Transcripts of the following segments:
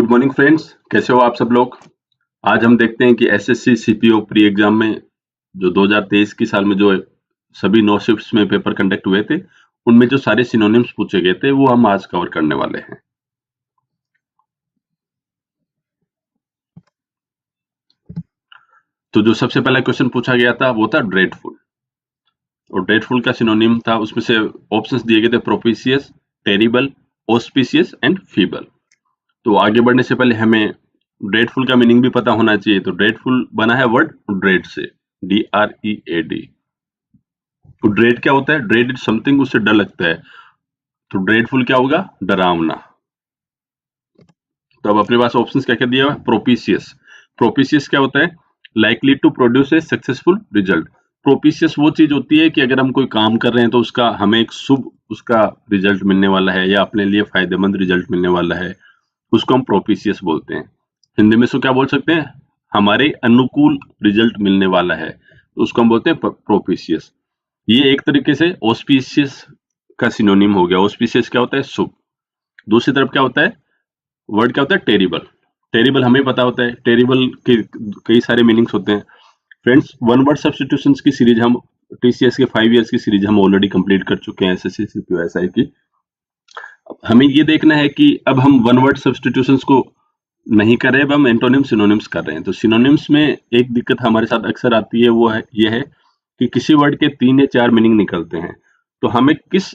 Good morning friends, कैसे हो आप सब लोग। आज हम देखते हैं कि एसएससी सीपीओ प्री एग्जाम में जो 2023 की साल में जो सभी 9 शिफ्ट्स में पेपर कंडक्ट हुए थे, उनमें जो सारे सिनोनिम्स पूछे गए थे वो हम आज कवर करने वाले हैं। तो जो सबसे पहला क्वेश्चन पूछा गया था वो था ड्रेडफुल, और ड्रेडफुल का सिनोनिम था, उसमें से ऑप्शंस दिए गए थे propitious, terrible, auspicious and feeble. तो आगे बढ़ने से पहले हमें ड्रेडफुल का मीनिंग भी पता होना चाहिए। तो ड्रेडफुल बना है वर्ड ड्रेड से, DREAD। तो ड्रेड क्या होता है? ड्रेड इज समथिंग, उससे डर लगता है। तो ड्रेडफुल क्या होगा? डरावना। तो अब अपने पास ऑप्शंस क्या क्या दिया हुआ है? प्रोपिशियस। प्रोपिशियस क्या होता है? Likely to produce a successful result. Propitious वो चीज होती है कि अगर हम कोई काम कर रहे हैं तो उसका हमें एक शुभ उसका रिजल्ट मिलने वाला है या अपने लिए फायदेमंद रिजल्ट मिलने वाला है, उसको हम प्रोपिशियस बोलते हैं। हिंदी में इसको क्या बोल सकते हैं? हमारे अनुकूल रिजल्ट मिलने वाला है, तो उसको हम बोलते हैं प्रोपिशियस। ये एक तरीके से ऑस्पिशियस का सिनोनिम हो गया। ऑस्पिशियस क्या होता है? शुभ। दूसरी तरफ क्या होता है? वर्ड क्या होता है? टेरिबल। टेरिबल हमें पता होता है, टेरिबल के कई सारे मीनिंग्स होते हैं। फ्रेंड्स, वन वर्ड सब्स्टिट्यूशंस की सीरीज हम टीसीएस के 5 इयर्स की सीरीज हम ऑलरेडी कंप्लीट कर चुके हैं एसएससी सीपीओ एसआई की। हमें ये देखना है कि अब हम वन वर्ड सब्स्टिट्यूशंस को नहीं कर रहे, अब हम एंटोनिम सिनोनिम्स कर रहे हैं। तो सिनोनिम्स में एक दिक्कत हमारे साथ अक्सर आती है, वो है ये है कि किसी वर्ड के 3 या 4 मीनिंग निकलते हैं, तो हमें किस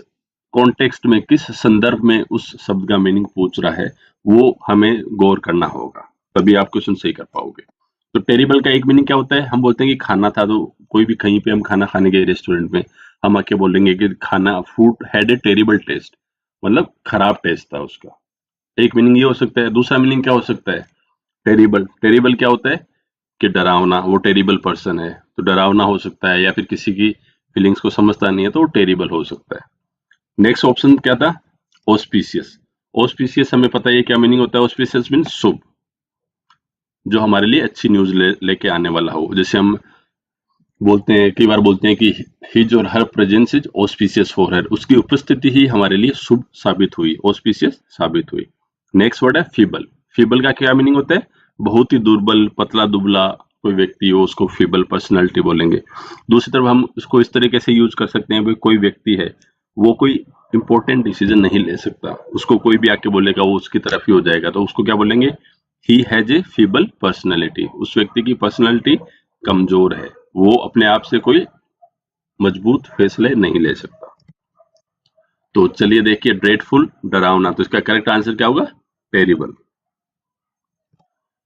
कॉन्टेक्स्ट में, किस संदर्भ में उस शब्द का मीनिंग पूछ रहा है, वो हमें गौर करना होगा, तभी आप क्वेश्चन सही कर पाओगे। तो टेरिबल का एक मीनिंग क्या होता है? हम बोलते हैं कि खाना था, तो कोई भी कहीं पे हम खाना खाने गए रेस्टोरेंट में, हम आके बोलेंगे कि खाना, food had a terrible taste, मतलब खराब टेस्ट था उसका। एक मीनिंग ये हो सकता है। दूसरा मीनिंग क्या हो सकता है? टेरिबल। टेरिबल क्या होता है? कि डरावना, वो टेरिबल पर्सन है, तो डरावना हो सकता है, या फिर किसी की फीलिंग्स को समझता नहीं है तो वो टेरिबल हो सकता है। नेक्स्ट ऑप्शन क्या था? ऑस्पिशियस। ऑस्पिशियस हमें पता है क्या मीनिंग होता है? ऑस्पिशियस मीन शुभ, जो हमारे लिए अच्छी न्यूज लेके आने वाला हो। जैसे हम बोलते हैं, कई बार बोलते हैं कि हिज और her presence is auspicious for her, उसकी उपस्थिति ही हमारे लिए शुभ साबित हुई, ऑस्पिशियस साबित हुई। नेक्स्ट वर्ड है फीबल। फीबल का क्या मीनिंग होता है? बहुत ही दुर्बल, पतला दुबला कोई व्यक्ति हो, उसको फीबल पर्सनालिटी बोलेंगे। दूसरी तरफ हम इसको इस तरीके से यूज कर सकते हैं, भाई कोई व्यक्ति है, वो कोई इंपॉर्टेंट डिसीजन नहीं ले सकता, उसको कोई भी आके बोलेगा वो उसकी तरफ ही हो जाएगा, तो उसको क्या बोलेंगे? He has a feeble personality. उस व्यक्ति की पर्सनैलिटी कमजोर है, वो अपने आप से कोई मजबूत फैसले नहीं ले सकता। तो चलिए देखिए, ड्रेडफुल, डरावना, तो इसका करेक्ट आंसर क्या होगा? टेरिबल।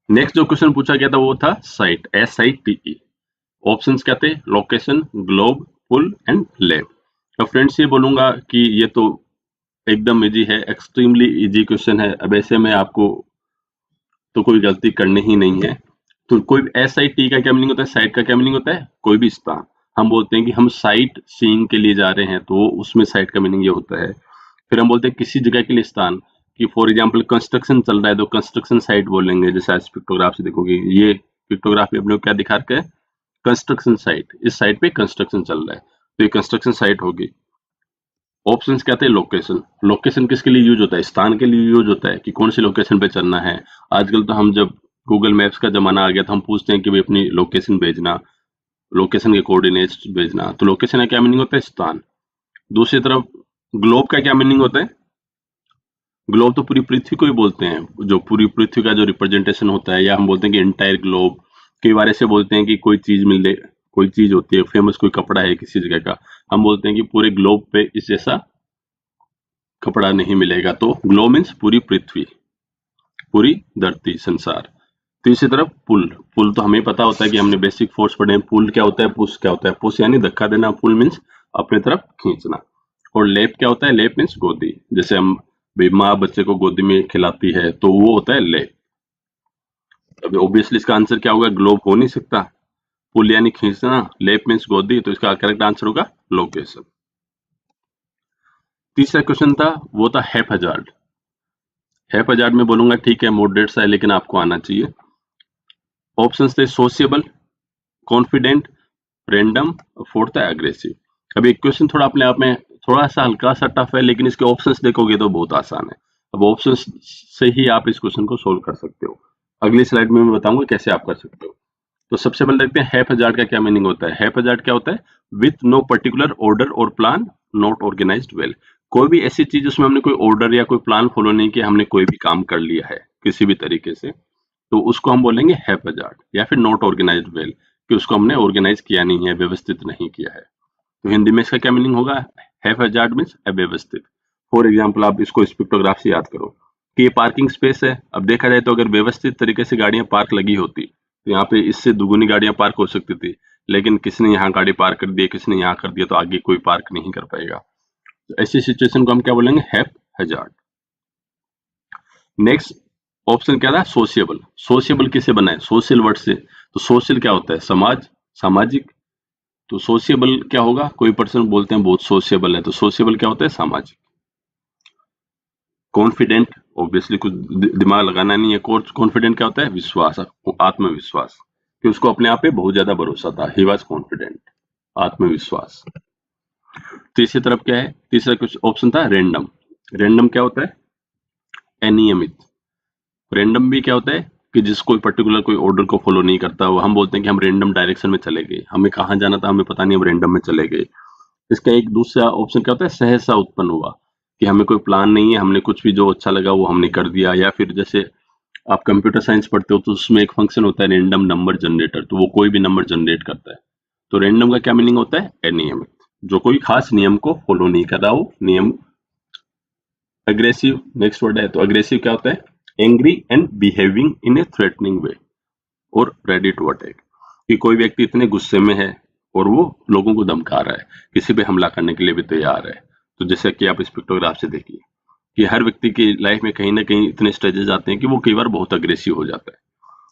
नेक्स्ट जो क्वेश्चन पूछा गया था वो था साइट, SITE। ऑप्शंस क्या थे? Location, globe, pull and lab. तो फ्रेंड्स, ये बोलूंगा कि ये तो एकदम इजी है, एक्सट्रीमली इजी क्वेश्चन है। अब ऐसे में आपको तो कोई गलती करनी ही नहीं है। तो कोई SIT का क्या मीनिंग होता है? साइट का क्या मीनिंग होता है? कोई भी स्थान। हम बोलते हैं कि हम साइट सीइंग के लिए जा रहे हैं, तो उसमें साइट का मीनिंग ये होता है। फिर हम बोलते हैं किसी जगह के लिए स्थान, कि फॉर एग्जाम्पल कंस्ट्रक्शन चल रहा है तो कंस्ट्रक्शन साइट बोलेंगे। जैसे आज पिक्टोग्राफ से देखोगे, ये पिक्टोग्राफ में अपने को क्या दिखा रखा है? Construction site. इस साइट पे कंस्ट्रक्शन चल रहा है, तो ये कंस्ट्रक्शन साइट होगी। ऑप्शंस क्या थे? लोकेशन। लोकेशन किसके लिए यूज होता है? स्थान के लिए यूज होता है, कि कौन सी लोकेशन पे चलना है। आजकल तो हम जब गूगल मैप्स का जमाना आ गया, तो हम पूछते हैं कि भाई अपनी लोकेशन भेजना, लोकेशन के कोऑर्डिनेट्स भेजना। तो लोकेशन का क्या मीनिंग होता है? स्थान। दूसरी तरफ ग्लोब का क्या मीनिंग होता है? ग्लोब तो पूरी पृथ्वी को ही बोलते हैं, जो पूरी पृथ्वी का जो रिप्रेजेंटेशन होता है, या हम बोलते हैं कि एंटायर ग्लोब। कई बार ऐसे बोलते हैं कि कोई चीज मिले, कोई चीज होती है फेमस, कोई कपड़ा है किसी जगह का, हम बोलते हैं कि पूरे ग्लोब पे इस जैसा कपड़ा नहीं मिलेगा। तो ग्लोब मीन्स पूरी पृथ्वी, पूरी धरती, संसार। तीसरी तरफ पुल। पुल तो हमें पता होता है कि हमने बेसिक फोर्स पढ़े हैं। पुल क्या होता है? पुश क्या होता है? पुश यानी धक्का देना, पुल मीन्स अपने तरफ खींचना। और लेप क्या होता है? लेप मीन्स गोदी। जैसे हम माँ बच्चे को गोदी में खिलाती है, तो वो होता है लेप। अब ऑब्वियसली इसका आंसर क्या होगा? ग्लोब हो नहीं सकता, पुल यानी खींचना, लेप मीन्स गोदी, तो इसका करेक्ट आंसर होगा लोकेशन। तीसरा क्वेश्चन था, वो था हैप्पीजार्ड। हैप्पीजार्ड में बोलूंगा ठीक है, मॉडरेट सा है, लेकिन आपको आना चाहिए। ऑप्शंस थे सोशिएबल, कॉन्फिडेंट, रैंडम, फोर्थ है अग्रेसिव। अब एक क्वेश्चन थोड़ा अपने आप में थोड़ा सा हल्का सा टफ है, लेकिन इसके ऑप्शंस देखोगे तो बहुत आसान है। अब ऑप्शन से ही आप इस क्वेश्चन को सोल्व कर सकते हो। अगली स्लाइड में मैं बताऊंगा कैसे आप कर सकते हो। तो सबसे पहले देखते हैं हैप हजार्ड का क्या मीनिंग होता है। हैप हजार्ड क्या होता है? विथ नो पर्टिकुलर ऑर्डर और प्लान, नॉट ऑर्गेनाइज्ड वेल। कोई भी ऐसी चीज जिसमें हमने कोई ऑर्डर या कोई प्लान फॉलो नहीं किया, हमने कोई भी काम कर लिया है किसी भी तरीके से, तो उसको हम बोलेंगे हैप हजार्ड। या फिर नॉट ऑर्गेनाइज्ड वेल, कि उसको हमने ऑर्गेनाइज किया नहीं है, व्यवस्थित नहीं किया है। तो हिंदी में इसका क्या मीनिंग होगा? हैप हजार्ड मीन्स अव्यवस्थित। फॉर एग्जाम्पल आप इसको स्पेक्ट्रोग्राफ से याद करो कि ये पार्किंग स्पेस है। अब देखा जाए तो अगर व्यवस्थित तरीके से गाड़ियां पार्क लगी होती तो यहाँ पे इससे दुगुनी गाड़ियां पार्क हो सकती थी, लेकिन किसने यहाँ गाड़ी पार्क कर दी, किसने यहाँ कर दिया, तो आगे कोई पार्क नहीं कर पाएगा। तो ऐसी सिचुएशन को हम क्या बोलेंगे? हैप हजार्ड। नेक्स्ट ऑप्शन क्या था? सोशिएबल। सोशिएबल किसे बना है? सोशल वर्ड से। तो सोशल क्या होता है? समाज, सामाजिक। तो सोशिएबल क्या होगा? कोई पर्सन बोलते हैं बहुत सोशिएबल है, तो सोशिएबल क्या होता है? सामाजिक। कॉन्फिडेंट, ऑब्वियसली कुछ दिमाग लगाना नहीं है। कॉन्फिडेंट क्या होता है? विश्वास, आत्मविश्वास, कि उसको अपने आप पे बहुत ज्यादा भरोसा था। ही वॉज कॉन्फिडेंट, आत्मविश्वास। तीसरी तरफ क्या है? तीसरा कुछ ऑप्शन था रैंडम। रैंडम क्या होता है? अनियमित। रैंडम भी क्या होता है? कि जिस कोई पर्टिकुलर कोई ऑर्डर को फॉलो नहीं करता, वो हम बोलते हैं कि हम रैंडम डायरेक्शन में चले गए, हमें कहाँ जाना था हमें पता नहीं, हम रैंडम में चले गए। इसका एक दूसरा ऑप्शन क्या होता है? सहसा उत्पन्न हुआ, कि हमें कोई प्लान नहीं है, हमने कुछ भी जो अच्छा लगा वो हमने कर दिया। या फिर जैसे आप कंप्यूटर साइंस पढ़ते हो तो उसमें एक फंक्शन होता है रैंडम नंबर जनरेटर, तो वो कोई भी नंबर जनरेट करता है। तो रैंडम का क्या मीनिंग होता है? अनियमित, जो कोई खास नियम को फॉलो नहीं कर रहा हो, नियम। अग्रेसिव नेक्स्ट वर्ड है। तो अग्रेसिव क्या होता है? Angry and behaving in a threatening way और रेडी टू अटैक, कि कोई व्यक्ति इतने गुस्से में है और वो लोगों को धमका रहा है, किसी पे हमला करने के लिए भी तैयार है। तो जैसे कि आप इस पिक्टोग्राफ से देखिए कि हर व्यक्ति की लाइफ में कहीं ना कहीं इतने स्टेजेस आते हैं कि वो कई बार बहुत अग्रेसिव हो जाता है,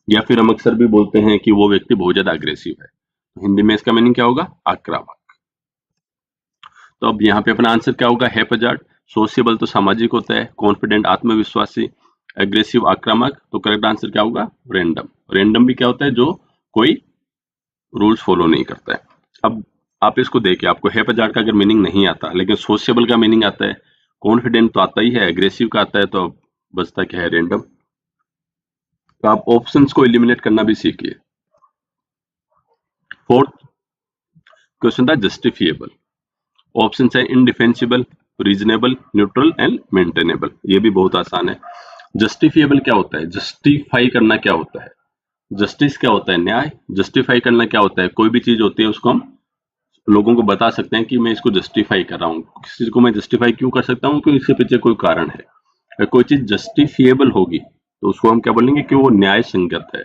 या फिर हम अक्सर भी बोलते हैं कि वो व्यक्ति बहुत ज्यादा अग्रेसिव है। तो हिंदी में इसका मीनिंग क्या होगा? आक्रामक। तो अब यहाँ पे अपना आंसर क्या होगा? हैप हजार्ड। सोशियबल तो सामाजिक होता है, कॉन्फिडेंट आत्मविश्वासी, एग्रेसिव आक्रामक। तो करेक्ट आंसर क्या होगा? रैंडम। रैंडम भी क्या होता है? जो कोई रूल्स फॉलो नहीं करता है। अब आप इसको देखिए, आपको हैप हजार्ड का अगर मीनिंग नहीं आता, लेकिन सोशियबल का मीनिंग आता है, कॉन्फिडेंट तो आता ही है, एग्रेसिव का आता है, तो अब बचता क्या है? रैंडम। तो आप ऑप्शंस को एलिमिनेट करना भी सीखिए। फोर्थ क्वेश्चन था जस्टिफिएबल। ऑप्शन है इनडिफेंसिबल, रीजनेबल, न्यूट्रल एंड मेंटेनेबल। ये भी बहुत आसान है। जस्टिफिएबल क्या होता है? जस्टिफाई करना क्या होता है? जस्टिस क्या होता है? न्याय। जस्टिफाई करना क्या होता है? कोई भी चीज होती है उसको हम लोगों को बता सकते हैं कि मैं इसको जस्टिफाई कर रहा हूँ। किसी चीज को मैं जस्टिफाई क्यों कर सकता हूँ? क्योंकि इसके पीछे कोई कारण है। अगर कोई चीज जस्टिफिएबल होगी तो उसको हम क्या बोलेंगे? कि वो न्याय संगत है।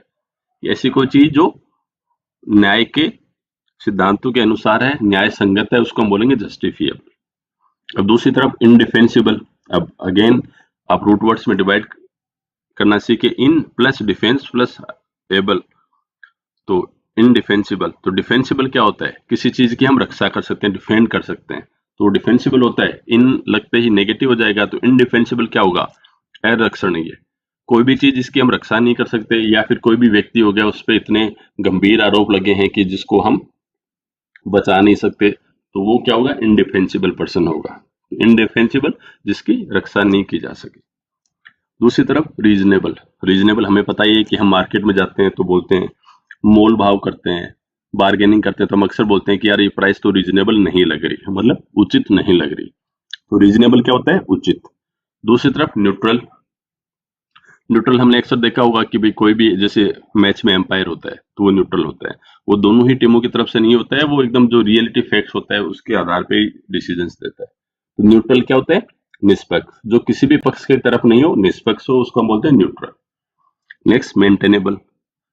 ऐसी कोई चीज जो न्याय के सिद्धांतों के अनुसार है, न्याय संगत है, उसको हम बोलेंगे जस्टिफिएबल। अब दूसरी तरफ इनडिफेंसिबल। अब अगेन आप रूट वर्ड्स में डिवाइड करना सीखे। In plus defence plus able, तो इनडिफेंसिबल। तो डिफेंसिबल क्या होता है? किसी चीज की हम रक्षा कर सकते हैं, डिफेंड कर सकते हैं, तो डिफेंसिबल होता है। इन लगते ही नेगेटिव हो जाएगा, तो इनडिफेंसिबल क्या होगा? अरक्षणीय। कोई भी चीज जिसकी हम रक्षा नहीं कर सकते, या फिर कोई भी व्यक्ति हो गया उस पर इतने गंभीर आरोप लगे हैं कि जिसको हम बचा नहीं सकते, तो वो क्या होगा? इनडिफेंसिबल पर्सन होगा। इनडिफेंसिबल, जिसकी रक्षा नहीं की जा सके। दूसरी तरफ रीजनेबल। रीजनेबल हमें पता ही है कि हम मार्केट में जाते हैं तो बोलते हैं, मोल भाव करते हैं, बार्गेनिंग करते हैं, तो हम अक्सर बोलते हैं कि यार ये प्राइस तो रीजनेबल नहीं लग रही, मतलब उचित नहीं लग रही। तो रीजनेबल क्या होता है? उचित। दूसरी तरफ न्यूट्रल। न्यूट्रल हमने अक्सर देखा होगा कि भाई कोई भी जैसे मैच में एम्पायर होता है तो वो न्यूट्रल होता है। वो दोनों ही टीमों की तरफ से नहीं होता है, वो एकदम जो रियलिटी फैक्ट्स होता है उसके आधार पे डिसीजंस देता है। तो न्यूट्रल क्या होता है? निष्पक्ष, जो किसी भी पक्ष की तरफ नहीं हो, निष्पक्ष हो, उसको हम बोलते हैं न्यूट्रल। Next maintainable.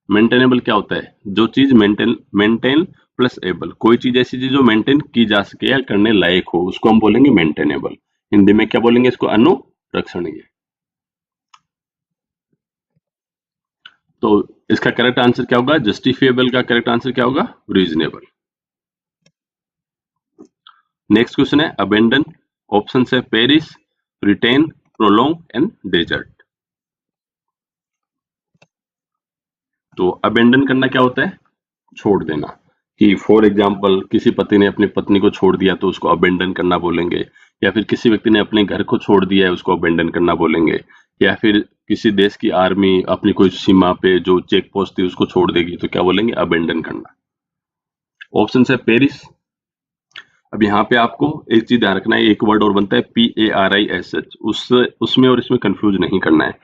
मेंटेनेबल क्या होता है? जो चीज मेंटेन मेंटेन प्लस एबल, कोई चीज ऐसी चीज जो मेंटेन की जा सके या करने लायक हो, उसको हम बोलेंगे मेंटेनेबल। हिंदी में क्या बोलेंगे इसको? अनुरक्षणीय। तो इसका करेक्ट आंसर क्या होगा? जस्टिफिएबल का करेक्ट आंसर क्या होगा? रीजनेबल। नेक्स्ट क्वेश्चन है अबेंडन। ऑप्शन है perish, retain, prolong and desert. तो अबेंडन करना क्या होता है? छोड़ देना। कि फॉर एग्जाम्पल किसी पति ने अपनी पत्नी को छोड़ दिया तो उसको अबेंडन करना बोलेंगे। या फिर किसी व्यक्ति ने अपने घर को छोड़ दिया है उसको अबेंडन करना बोलेंगे, या फिर किसी देश की आर्मी अपनी कोई सीमा पे जो चेक पोस्ट थी उसको छोड़ देगी तो क्या बोलेंगे, अबेंडन करना। ऑप्शन है पेरिस। अब यहाँ पे आपको एक चीज ध्यान रखना है, एक वर्ड और बनता है PARISH, उसमें और इसमें कंफ्यूज नहीं करना है।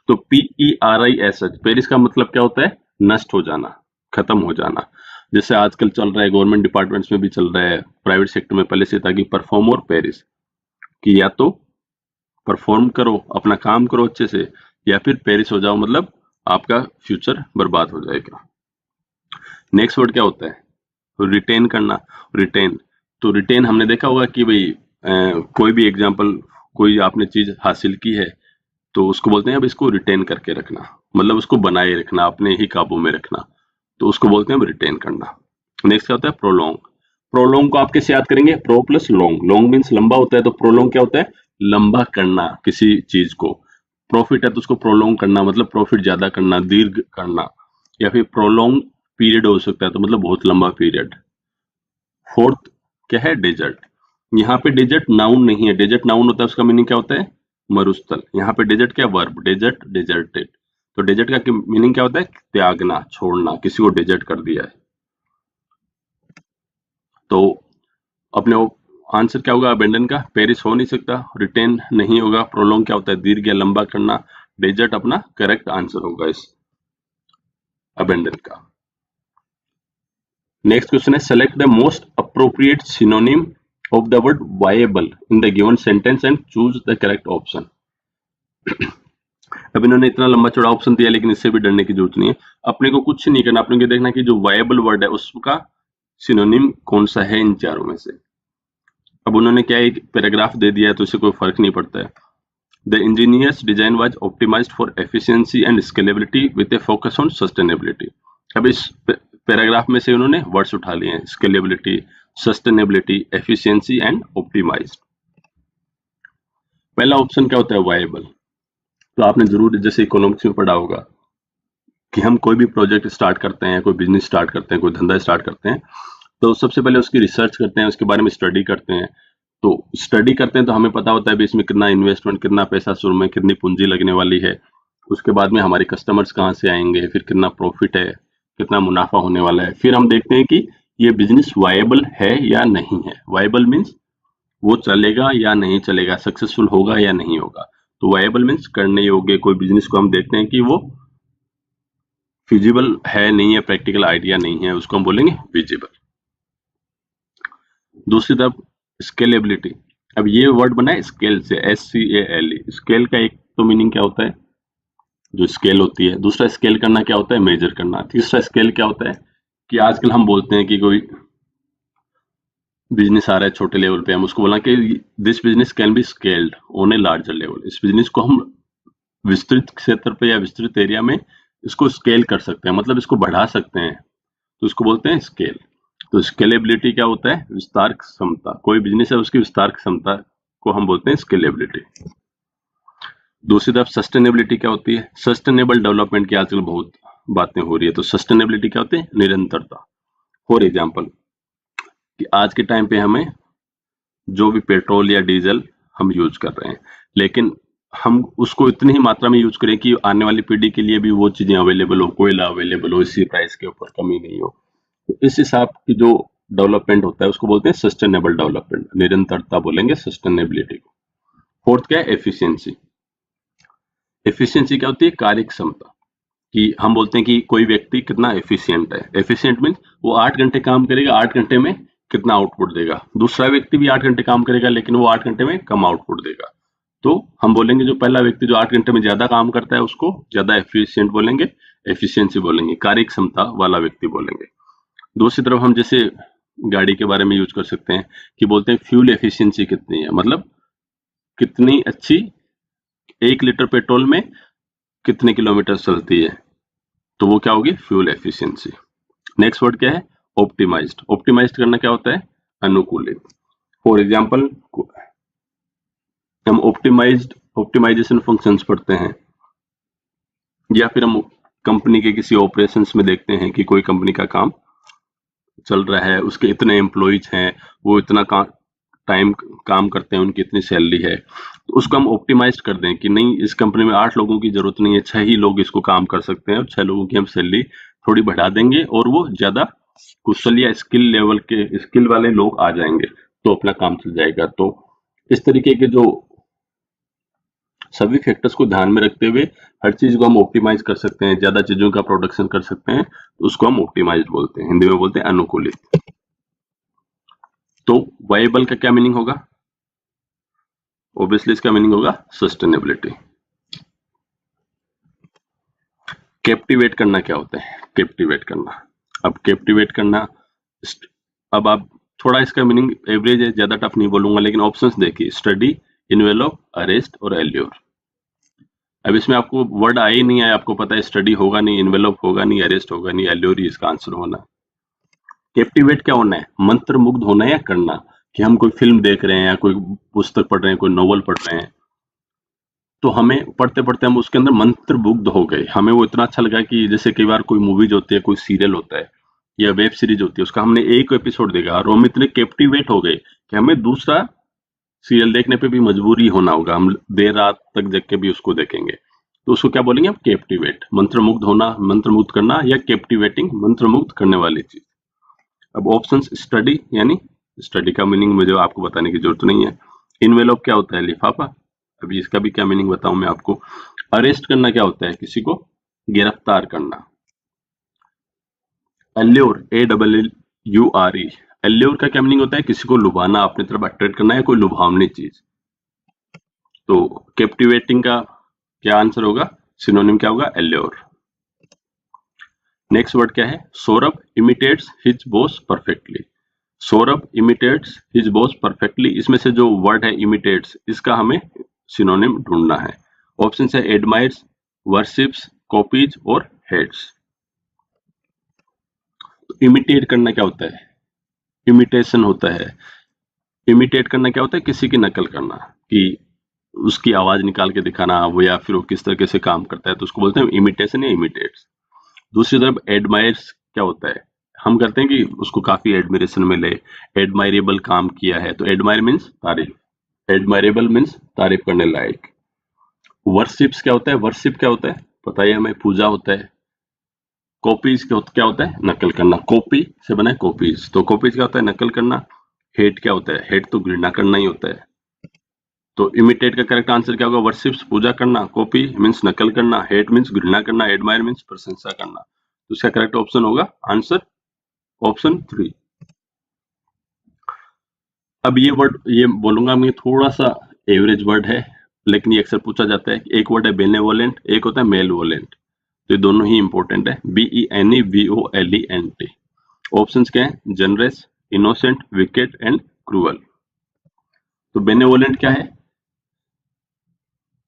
तो PERISH, पेरिस का मतलब क्या होता है, नष्ट हो जाना, खत्म हो जाना। जैसे आजकल चल रहा है, गवर्नमेंट डिपार्टमेंट्स में भी चल रहा है, प्राइवेट सेक्टर में पहले से था कि परफॉर्म और पेरिस, कि या तो परफॉर्म करो, अपना काम करो अच्छे से, या फिर पेरिस हो जाओ, मतलब आपका फ्यूचर बर्बाद हो जाएगा। नेक्स्ट वर्ड क्या होता है, रिटेन करना। रिटेन, तो रिटेन हमने देखा होगा कि भाई कोई भी एग्जांपल, कोई आपने चीज हासिल की है तो उसको बोलते हैं अब इसको रिटेन करके रखना, मतलब उसको बनाए रखना, अपने ही काबू में रखना, तो उसको बोलते हैं अब रिटेन करना। नेक्स्ट क्या होता है, प्रोलॉन्ग। प्रोलॉन्ग को आप कैसे याद करेंगे, pro plus long, long means लंबा होता है, तो प्रोलॉन्ग क्या होता है, लंबा करना किसी चीज को। प्रॉफिट है तो उसको प्रोलॉन्ग करना, मतलब प्रॉफिट ज्यादा करना, दीर्घ करना, या फिर प्रोलॉन्ग पीरियड हो सकता है, तो मतलब बहुत लंबा पीरियड। फोर्थ क्या है, डेजर्ट। यहाँ पे डेजर्ट नाउन नहीं है, डेजर्ट नाउन होता है, उसका मीनिंग क्या होता है, मरुस्थल। यहाँ पे डेजर्ट क्या, वर्ब, डेजर्ट, डेजर्टेड। तो डेजर्ट का मीनिंग क्या होता है, त्यागना, छोड़ना, किसी को डेजर्ट कर दिया है। तो अपने आंसर क्या होगा, अबेंडन का, पेरिस हो नहीं सकता, रिटेन नहीं होगा, प्रोलॉन्ग क्या होता है, दीर्घ या लंबा करना, डेजर्ट अपना करेक्ट आंसर होगा इस अबेंडन का। नेक्स्ट क्वेश्चन है, select the most appropriate synonym of the word viable in the given sentence and choose the correct option. अब इन्होंने इतना लंबा चौड़ा ऑप्शन दिया, लेकिन इससे भी डरने की जरूरत नहीं है, अपने को कुछ नहीं करना, अपने को देखना कि जो वायबल वर्ड है उसका सिनोनिम कौन सा है इन चारों में से। अब उन्होंने क्या एक पैराग्राफ दे दिया है तो इससे कोई फर्क नहीं पड़ता है। The engineers design was optimised for efficiency and scalability with a focus on sustainability. अब इस पैराग्राफ में से उन्होंने वर्ड्स उठा लिए हैं, scalability, sustainability, efficiency and optimised. पहला ऑप्शन क्या होता है, वायबल। तो आपने जरूर जैसे इकोनॉमिक्स में पढ़ा होगा कि हम कोई भी प्रोजेक्ट स्टार्ट करते हैं, कोई बिजनेस स्टार्ट करते हैं, कोई धंधा स्टार्ट करते हैं, तो सबसे पहले उसकी रिसर्च करते हैं, उसके बारे में स्टडी करते हैं। तो स्टडी करते हैं तो हमें पता होता है भी इसमें कितना इन्वेस्टमेंट, कितना पैसा शुरू में, कितनी पूंजी लगने वाली है, उसके बाद में हमारे कस्टमर्स कहाँ से आएंगे, फिर कितना प्रॉफिट है, कितना मुनाफा होने वाला है। फिर हम देखते हैं कि ये बिजनेस वायबल है या नहीं है। वायबल मीन्स वो चलेगा या नहीं चलेगा, सक्सेसफुल होगा या नहीं होगा। तो वायबल मीन्स करने योग्य कोई बिजनेस को हम देखते हैं कि वो फिजिबल है नहीं है, प्रैक्टिकल आइडिया नहीं है, उसको हम बोलेंगे विजिबल। दूसरी तरफ स्केलेबिलिटी। अब ये वर्ड बना है स्केल से, SCALE। स्केल का एक तो मीनिंग क्या होता है, जो स्केल होती है। दूसरा स्केल करना क्या होता है, मेजर करना। तीसरा स्केल क्या होता है कि आजकल हम बोलते हैं कि कोई बिजनेस आ रहा है छोटे लेवल पे, हम उसको बोला कि this business can be scaled on a larger level. इस बिजनेस को हम विस्तृत क्षेत्र पे या विस्तृत एरिया में इसको स्केल कर सकते हैं, मतलब इसको बढ़ा सकते हैं, तो इसको बोलते हैं स्केल। तो स्केलेबिलिटी क्या होता है, विस्तार क्षमता। कोई बिजनेस है उसकी विस्तार क्षमता को हम बोलते हैं स्केलेबिलिटी। दूसरी तरफ सस्टेनेबिलिटी क्या होती है, सस्टेनेबल डेवलपमेंट की आजकल बहुत बातें हो रही है। तो सस्टेनेबिलिटी क्या होती है, निरंतरता। फॉर एग्जाम्पल कि आज के टाइम पे हमें जो भी पेट्रोल या डीजल हम यूज कर रहे हैं, लेकिन हम उसको इतनी ही मात्रा में यूज करें कि आने वाली पीढ़ी के लिए भी वो चीजें अवेलेबल हो, कोयला अवेलेबल हो, इसी प्राइस के ऊपर कमी नहीं हो। तो इस हिसाब की जो डेवलपमेंट होता है उसको बोलते हैं सस्टेनेबल डेवलपमेंट, निरंतरता बोलेंगे सस्टेनेबिलिटी को। फोर्थ क्या है, एफिशिएंसी। एफिशिएंसी क्या होती है, कार्य क्षमता। कि हम बोलते हैं कि कोई व्यक्ति कितना एफिशिएंट है। एफिशिएंट मीन्स वो 8 घंटे काम करेगा, 8 घंटे में कितना आउटपुट देगा। दूसरा व्यक्ति भी 8 घंटे काम करेगा लेकिन वो 8 घंटे में कम आउटपुट देगा। तो हम बोलेंगे जो पहला व्यक्ति जो 8 घंटे में ज्यादा काम करता है उसको ज्यादा एफिशिएंट बोलेंगे, एफिशिएंसी बोलेंगे, कार्य क्षमता वाला व्यक्ति बोलेंगे। दूसरी तरफ हम जैसे गाड़ी के बारे में यूज कर सकते हैं कि बोलते हैं फ्यूल एफिशिएंसी कितनी है, मतलब कितनी अच्छी 1 लीटर पेट्रोल में कितने किलोमीटर चलती है, तो वो क्या होगी, फ्यूल एफिशिएंसी। नेक्स्ट वर्ड क्या है, ऑप्टिमाइज्ड। ऑप्टिमाइज्ड करना क्या होता है, अनुकूलित। फॉर एग्जांपल हम ऑप्टिमाइजेशन फंक्शंस पढ़ते हैं, या फिर हम कंपनी के किसी ऑपरेशंस में देखते हैं कि कोई कंपनी का काम चल रहा है, उसके इतने एम्प्लॉइज हैं, वो इतना टाइम काम करते हैं, उनकी इतनी सैलरी है, तो उसको हम ऑप्टिमाइज कर दें कि नहीं, इस कंपनी में 8 लोगों की जरूरत नहीं है, 6 ही लोग इसको काम कर सकते हैं और 6 लोगों की हम सैलरी थोड़ी बढ़ा देंगे और वो ज्यादा कुशल या स्किल वाले लोग आ जाएंगे, तो अपना काम चल जाएगा। तो इस तरीके के जो सभी फैक्टर्स को ध्यान में रखते हुए हर चीज को हम ऑप्टिमाइज कर सकते हैं, ज्यादा चीजों का प्रोडक्शन कर सकते हैं, तो उसको हम ऑप्टिमाइज बोलते हैं, हिंदी में बोलते हैं अनुकूलित। तो वायबल का क्या मीनिंग होगा? ऑब्वियसली इसका मीनिंग होगा सस्टेनेबिलिटी। कैप्टिवेट करना क्या होता है? कैप्टिवेट करना, अब कैप्टिवेट करना, अब आप थोड़ा इसका मीनिंग एवरेज है, ज्यादा टफ नहीं बोलूंगा, लेकिन ऑप्शंस देखिए, स्टडी, इन्वेलप, अरेस्ट और एल्योर। अब इसमें आपको वर्ड आए ही नहीं आए, आपको पता है स्टडी होगा नहीं, इन्वेलप होगा नहीं, अरेस्ट होगा नहीं, एल्योर ही इसका आंसर होना है। कैप्टिवेट क्या होना है? मंत्र मुग्ध होना है या करना, कि हम कोई फिल्म देख रहे हैं या कोई पुस्तक पढ़ रहे हैं, कोई नॉवल पढ़ रहे हैं, तो हमें पढ़ते पढ़ते हम उसके अंदर मंत्र मुग्ध हो गए, हमें वो इतना अच्छा लगा कि जैसे कई बार कोई मूवीज होती है, कोई सीरियल होता है या वेब सीरीज होती है, उसका हमने एक एपिसोड देखा और हम इतने कैप्टिवेट हो गए कि हमें दूसरा सीरियल देखने पे भी मजबूरी होना होगा, हम देर रात तक जग के भी उसको देखेंगे, तो उसको क्या बोलेंगे? आप कैप्टिवेट, मंत्रमुग्ध होना, मंत्रमुग्ध करना, या कैप्टिवेटिंग, मंत्रमुग्ध करने वाली चीज। अब ऑप्शन, स्टडी, यानी स्टडी का मीनिंग मुझे आपको बताने की जरूरत नहीं है। इनवेलप क्या होता है? लिफाफा, अभी इसका भी क्या मीनिंग बताऊं मैं आपको। अरेस्ट करना क्या होता है? किसी को गिरफ्तार करना। एल्योर, ALLURE, एल्योर का क्या मीनिंग होता है? किसी को लुभाना, अपनी तरफ अट्रैक्ट करना है, कोई लुभावनी चीज। तो कैप्टिवेटिंग का क्या आंसर होगा? सिनोनिम क्या होगा? एल्योर। नेक्स्ट वर्ड क्या है? Saurabh imitates his boss perfectly. Saurabh imitates his boss perfectly, इसमें से जो वर्ड है इमिटेट्स, इसका हमें सिनोनिम ढूंढना है। ऑप्शन है एडमायर्स, वर्शिप्स, कॉपीज और हेट्स। इमिटेट करना क्या होता है? इमिटेशन होता है। इमिटेट करना क्या होता है? किसी की नकल करना, कि उसकी आवाज निकाल के दिखाना, वो या फिर वो किस तरीके से काम करता है, तो उसको बोलते हैं इमिटेशन या इमिटेट्स। दूसरी तरफ एडमायर्स क्या होता है? हम करते हैं कि उसको काफी एडमिरेशन मिले, एडमायरेबल काम किया है, तो एडमायर मीन्स तारीफ, एडमायरेबल मीन्स तारीफ करने लायक। वर्शिप्स क्या होता है? वर्शिप क्या होता है? पता ही हमें, पूजा होता है। कॉपीज क्या होता है? नकल करना, कॉपी से बना है कॉपीज, तो कॉपीज क्या होता है? नकल करना। हेट क्या होता है? हेट तो घृणा करना ही होता है। तो इमिटेट का करेक्ट आंसर क्या होगा? वर्शिप्स, पूजा करना, कॉपी मीन्स नकल करना, हेट मीन्स घृणा करना, एडमायर मीन्स प्रशंसा करना। तो इसका करेक्ट ऑप्शन होगा आंसर ऑप्शन 3। अब ये वर्ड, ये बोलूंगा मैं, थोड़ा सा एवरेज वर्ड है, लेकिन ये अक्सर पूछा जाता है। एक वर्ड है बेनेवोलेंट, एक होता है मेलवोलेंट, तो ये दोनों ही इंपॉर्टेंट है। BENEVOLENT। ऑप्शंस क्या है? Generous, innocent, wicket and cruel. तो बेनेवोलेंट क्या है?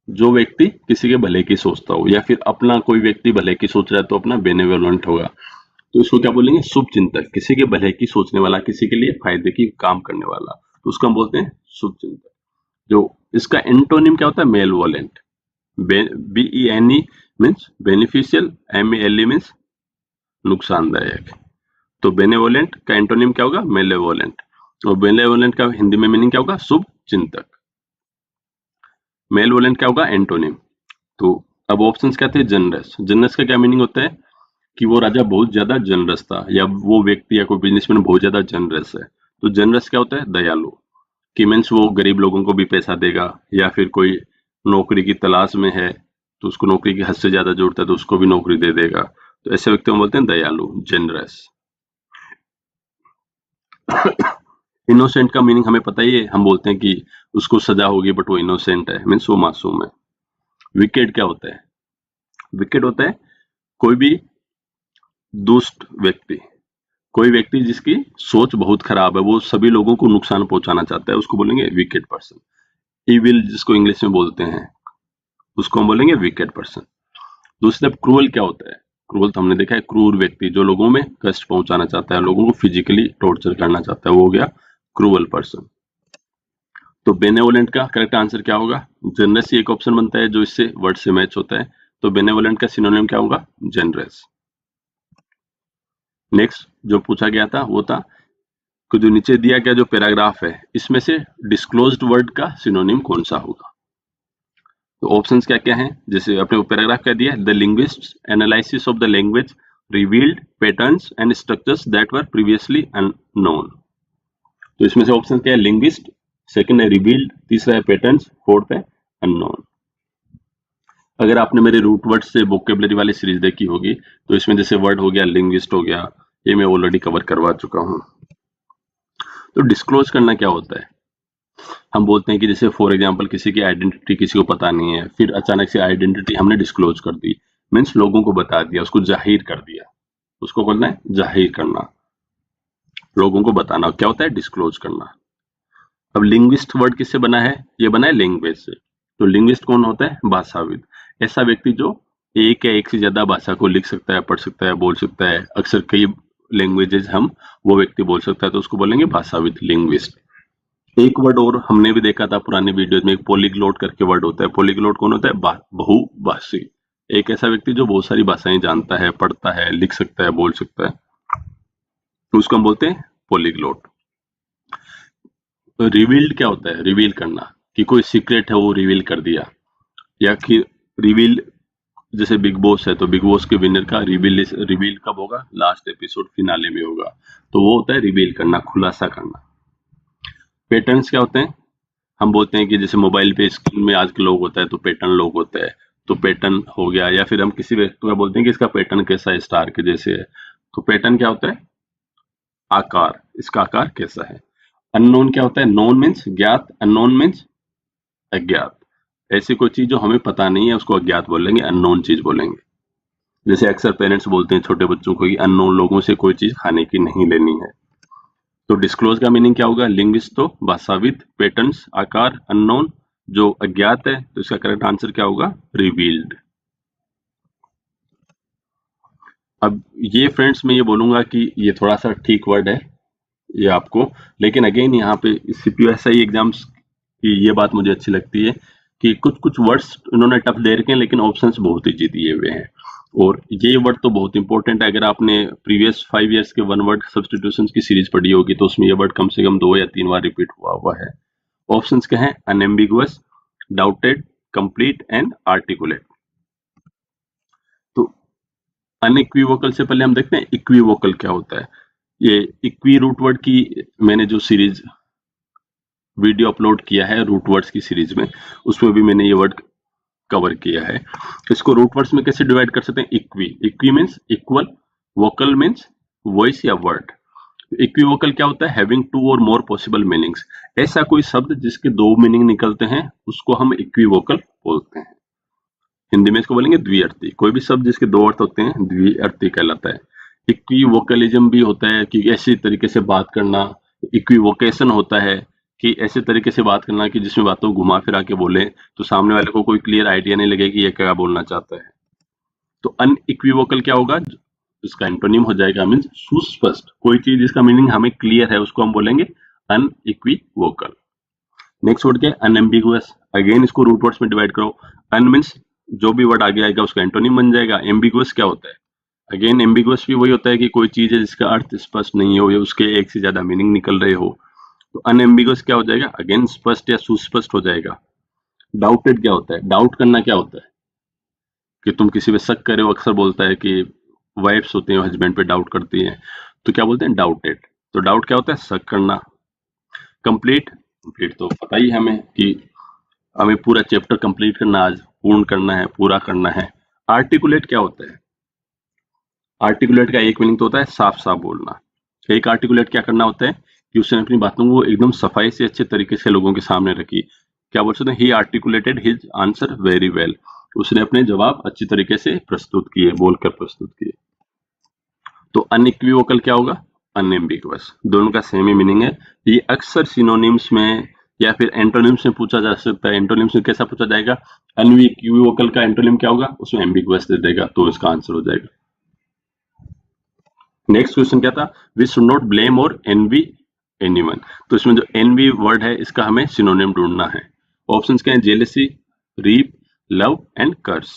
जो व्यक्ति किसी के भले की सोचता हो, या फिर अपना कोई व्यक्ति भले की सोच रहा है तो अपना बेनेवोलेंट होगा, तो इसको क्या बोलेंगे? शुभ चिंतक, किसी के भले की सोचने वाला, किसी के लिए फायदे की काम करने वाला, तो उसको हम बोलते हैं शुभ चिंतक। जो इसका एंटोनिम क्या होता है? मेलवोलेंट। BENE means beneficial, MELE means नुकसानदायक। तो बेनेवोलेंट का एंटोनिम क्या होगा? मेलेवोलेंट। और बेनेवोलेंट का हिंदी में मीनिंग क्या होगा? शुभ चिंतक। मेलवोलेंट क्या होगा? एंटोनिम। तो अब ऑप्शंस क्या थे? जनरस, जनरस का क्या मीनिंग होता है? कि वो राजा बहुत ज्यादा जनरस था, या वो व्यक्ति या कोई बिजनेसमैन बहुत ज्यादा जनरस है। तो जनरस क्या होता है? दयालु, कि मीन्स वो गरीब लोगों को भी पैसा देगा, या फिर कोई नौकरी की तलाश में है तो उसको नौकरी की हद से ज्यादा जरूरत है तो उसको भी नौकरी दे देगा, तो ऐसे व्यक्ति को बोलते हैं दयालु, जनरस। इनोसेंट का मीनिंग हमें पता ही है, हम बोलते हैं कि उसको सजा होगी बट वो इनोसेंट है, मीन्स वो मासूम है। विकेट क्या होता है? विकेट होता है कोई भी दुष्ट व्यक्ति, कोई व्यक्ति जिसकी सोच बहुत खराब है, वो सभी लोगों को नुकसान पहुंचाना चाहता है, उसको बोलेंगे विकेट पर्सन। इविल जिसको इंग्लिश में बोलते हैं, उसको हम बोलेंगे विकेट पर्सन। दूसरी तरफ क्रूअल क्या होता है? क्रूअल तो हमने देखा है, क्रूर व्यक्ति, जो लोगों में कष्ट पहुंचाना चाहता है, लोगों को फिजिकली टॉर्चर करना चाहता है, वो हो गया क्रूअल पर्सन। तो बेनेवोलेंट का करेक्ट आंसर क्या होगा? जनरस ही एक ऑप्शन बनता है जो इससे वर्ड से मैच होता है, तो बेनेवोलेंट का सिनोनिम क्या होगा? जनरस। नेक्स्ट जो पूछा गया था वो था को जो नीचे दिया गया जो पैराग्राफ है, इसमें से डिस्क्लोज्ड वर्ड का सिनोनिम कौन सा होगा? तो ऑप्शंस क्या क्या हैं? जैसे अपने पैराग्राफ क्या दिया है, the linguists analysis of the language revealed patterns and structures that were previously unknown. तो इसमें से ऑप्शन क्या है? लिंग्विस्ट, सेकंड है रिवील्ड, तीसरा है पैटर्न्स, फोर्थ है अननोन। अगर आपने मेरे रूट वर्ड से वोकेबलरी वाली सीरीज देखी होगी तो इसमें जैसे वर्ड हो गया, लिंग्विस्ट हो गया, ये मैं ऑलरेडी कवर करवा चुका हूं। तो डिस्क्लोज करना क्या होता है? हम बोलते हैं कि जैसे फॉर एग्जांपल किसी की आइडेंटिटी किसी को पता नहीं है, फिर अचानक से आइडेंटिटी हमने डिस्क्लोज कर दी, मीन्स लोगों को बता दिया, उसको जाहिर कर दिया, उसको बोलना है जाहिर करना, लोगों को बताना। क्या होता है? डिस्क्लोज करना। अब लिंग्विस्ट वर्ड किससे बना है? ये बना है लैंग्वेज से। तो लिंग्विस्ट कौन होता है? भाषाविद। ऐसा व्यक्ति जो एक या एक से ज्यादा भाषा को लिख सकता है, पढ़ सकता है, बोल सकता है, अक्सर कई लैंग्वेजेस हम वो व्यक्ति बोल सकता है, तो उसको बोलेंगे भाषाविद, लिंग्विस्ट। एक वर्ड और हमने भी देखा था पुराने वीडियोज में, एक पॉलीग्लोट करके वर्ड होता है। पॉलीग्लोट कौन होता है? बहुभाषी। एक ऐसा व्यक्ति जो बहुत सारी भाषाएं जानता है, पढ़ता है, लिख सकता है, बोल सकता है, तो उसको हम बोलते हैं पॉलीग्लोट। रिवील्ड क्या होता है? रिवील करना, कि कोई सीक्रेट है वो रिवील कर दिया, या कि रिवील, जैसे बिग बॉस है तो बिग बॉस के विनर का रिवील कब होगा? लास्ट एपिसोड फिनाले में होगा, तो वो होता है रिवील करना, खुलासा करना। पैटर्न्स क्या होते हैं? हम बोलते हैं कि जैसे मोबाइल पे स्क्रीन में आजकल लोग होता है तो पैटर्न लोग होता है, तो पैटर्न हो गया। या फिर हम किसी व्यक्ति को बोलते हैं कि इसका पैटर्न कैसा है, स्टार के जैसे है, तो पैटर्न क्या होता है? आकार, इसका आकार कैसा है। अननोन क्या होता है? नोन मीन्स ज्ञात, अननोन मीन्स अज्ञात। ऐसी कोई चीज जो हमें पता नहीं है उसको अज्ञात बोलेंगे, अननोन चीज बोलेंगे। जैसे अक्सर पेरेंट्स बोलते हैं छोटे बच्चों को कि अननोन लोगों से कोई चीज खाने की नहीं लेनी है। तो डिस्क्लोज का मीनिंग क्या होगा? लिंग्विस्ट तो भाषाविद, पैटर्न्स आकार, अननोन जो अज्ञात है, तो इसका करेक्ट आंसर क्या होगा? रिवील्ड। अब ये फ्रेंड्स मैं ये बोलूंगा कि ये थोड़ा सा ठीक वर्ड है ये आपको, लेकिन अगेन यहाँ पे CPSI एग्जाम्स की ये बात मुझे अच्छी लगती है कि कुछ कुछ वर्ड्स इन्होंने टफ दे रखे हैं लेकिन ऑप्शंस बहुत इजी दिए हुए हैं, और ये वर्ड तो बहुत इंपॉर्टेंट है। अगर आपने प्रीवियस 5 इयर्स के वन वर्ड सब्स्टिट्यूशन की सीरीज पढ़ी होगी तो उसमें ये वर्ड कम से कम 2 या 3 बार रिपीट हुआ है। ऑप्शंस क्या है? Unambiguous, doubted, complete and articulate. तो अनइक्विवोकल से पहले हम देखते हैं इक्विवोकल क्या होता है। ये इक्वी रूट वर्ड की मैंने जो सीरीज वीडियो अपलोड किया है रूट वर्ड्स की सीरीज में, उसमें भी मैंने ये वर्ड कवर किया है। इसको रूट वर्ड्स में कैसे डिवाइड कर सकते हैं? Equi, equi means equal, vocal means voice या वर्ड। इक्विवोकल क्या होता है? हैविंग 2 और मोर पॉसिबल मीनिंग्स। ऐसा कोई शब्द जिसके 2 मीनिंग निकलते हैं उसको हम इक्विवोकल बोलते हैं। हिंदी में इसको बोलेंगे द्विअर्थी। कोई भी शब्द जिसके 2 अर्थ होते हैं द्विअर्थी कहलाता है। इक्विवोकलिज्म भी होता है कि ऐसी तरीके से बात करना। इक्विवोकेशन होता है कि ऐसे तरीके से बात करना कि जिसमें बातों को घुमा फिरा के बोले तो सामने वाले को कोई क्लियर आइडिया नहीं लगे कि ये क्या बोलना चाहता है। तो अनइक्विवोकल क्या होगा? इसका एंटोनिम हो जाएगा मीन्स सुस्पष्ट। कोई चीज जिसका मीनिंग हमें क्लियर है उसको हम बोलेंगे अनइक्विवोकल। नेक्स्ट वर्ड क्या है? अनएम्बिगुअस। अगेन इसको रूट वर्ड्स में डिवाइड करो। अन मीन्स जो भी वर्ड आगे आएगा उसका एंटोनिम बन जाएगा। एम्बिगुअस क्या होता है? अगेन एम्बिगुअस भी वही होता है कि कोई चीज है जिसका अर्थ स्पष्ट नहीं हो या उसके एक से ज्यादा मीनिंग निकल रहे हो। तो अनएम्बिगुअस क्या हो जाएगा? अगेन स्पष्ट या सुस्पष्ट हो जाएगा। डाउटेड क्या होता है? डाउट करना क्या होता है? कि तुम किसी पे शक करे हो। अक्सर बोलता है कि वाइफ्स होती हैं हस्बैंड पे डाउट करती हैं, तो क्या बोलते हैं? डाउटेड। तो डाउट क्या होता है? शक करना। कंप्लीट, कंप्लीट तो पता ही हमें कि हमें पूरा चैप्टर कंप्लीट करना, आज पूर्ण करना है, पूरा करना है। आर्टिकुलेट क्या होता है? आर्टिकुलेट का एक मीनिंग तो होता है साफ साफ बोलना। एक आर्टिकुलेट क्या करना होता है कि उसने अपनी बातों को एकदम सफाई से अच्छे तरीके से लोगों के सामने रखी। क्या बोल सकते हैं? He articulated his answer very well. उसने अपने जवाब अच्छी तरीके से प्रस्तुत किए, बोलकर प्रस्तुत किए। तो अनइक्विवोकल क्या होगा? अनएम्बिगुअस। दोनों का सेम ही मीनिंग है। ये अक्सर सिनोनिम्स में या फिर एंटोनिम्स में पूछा जा सकता है। एंटोनिम्स में कैसा पूछा जाएगा? अनइक्विवोकल का एंटोनिम क्या होगा? उसमें एम्बिगुअस दे देगा, तो इसका आंसर हो जाएगा। नेक्स्ट क्वेश्चन क्या था? वी शुड नॉट ब्लेम और एनवी एनीवन। तो इसमें जो एनवी वर्ड है इसका हमें सिनोनिम ढूंढना है। ऑप्शंस क्या है? Jealousy, reap, love and curse.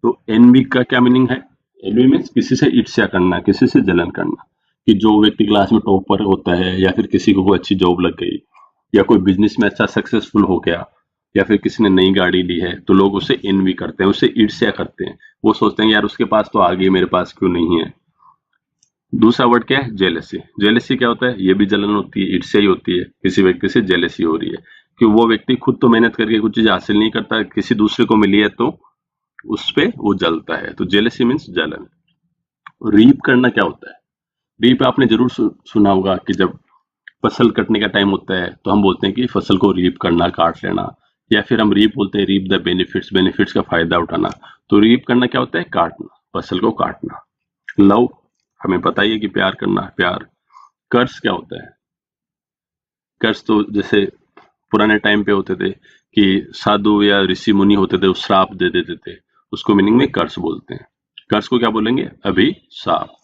तो एनवी का क्या मीनिंग है? एनवी मीन्स किसी से ईर्ष्या करना, किसी से जलन करना। कि जो व्यक्ति क्लास में टॉपर होता है या फिर किसी को कोई अच्छी जॉब लग गई या कोई बिजनेस में अच्छा सक्सेसफुल हो गया या फिर किसी ने नई गाड़ी ली है तो लोग उसे एनवी करते हैं, उससे ईर्ष्या करते हैं। वो सोचते हैं यार उसके पास तो आ गई, मेरे पास क्यों नहीं है। दूसरा वर्ड क्या है? जेलेसी। जेलेसी क्या होता है? ये भी जलन होती है, ईर्ष्या ही होती है, किसी व्यक्ति से जेलेसी हो रही है कि वो व्यक्ति खुद तो मेहनत करके कुछ चीज हासिल नहीं करता, किसी दूसरे को मिली है तो उस पे वो जलता है। तो जेलेसी मीन्स जलन। रीप करना क्या होता है? रीप आपने जरूर सुना होगा कि जब फसल कटने का टाइम होता है तो हम बोलते हैं कि फसल को रीप करना, काट लेना, या फिर हम रीप बोलते हैं रीप द बेनिफिट्स, बेनिफिट्स का फायदा उठाना। तो रीप करना क्या होता है? काटना, फसल को काटना। लव, हमें पता ही है कि प्यार करना, प्यार। कर्ज क्या होता है? कर्ज तो जैसे पुराने टाइम पे होते थे कि साधु या ऋषि मुनि होते थे, वो श्राप दे देते थे, उसको मीनिंग में कर्ज बोलते हैं। कर्ज को क्या बोलेंगे? अभिशाप।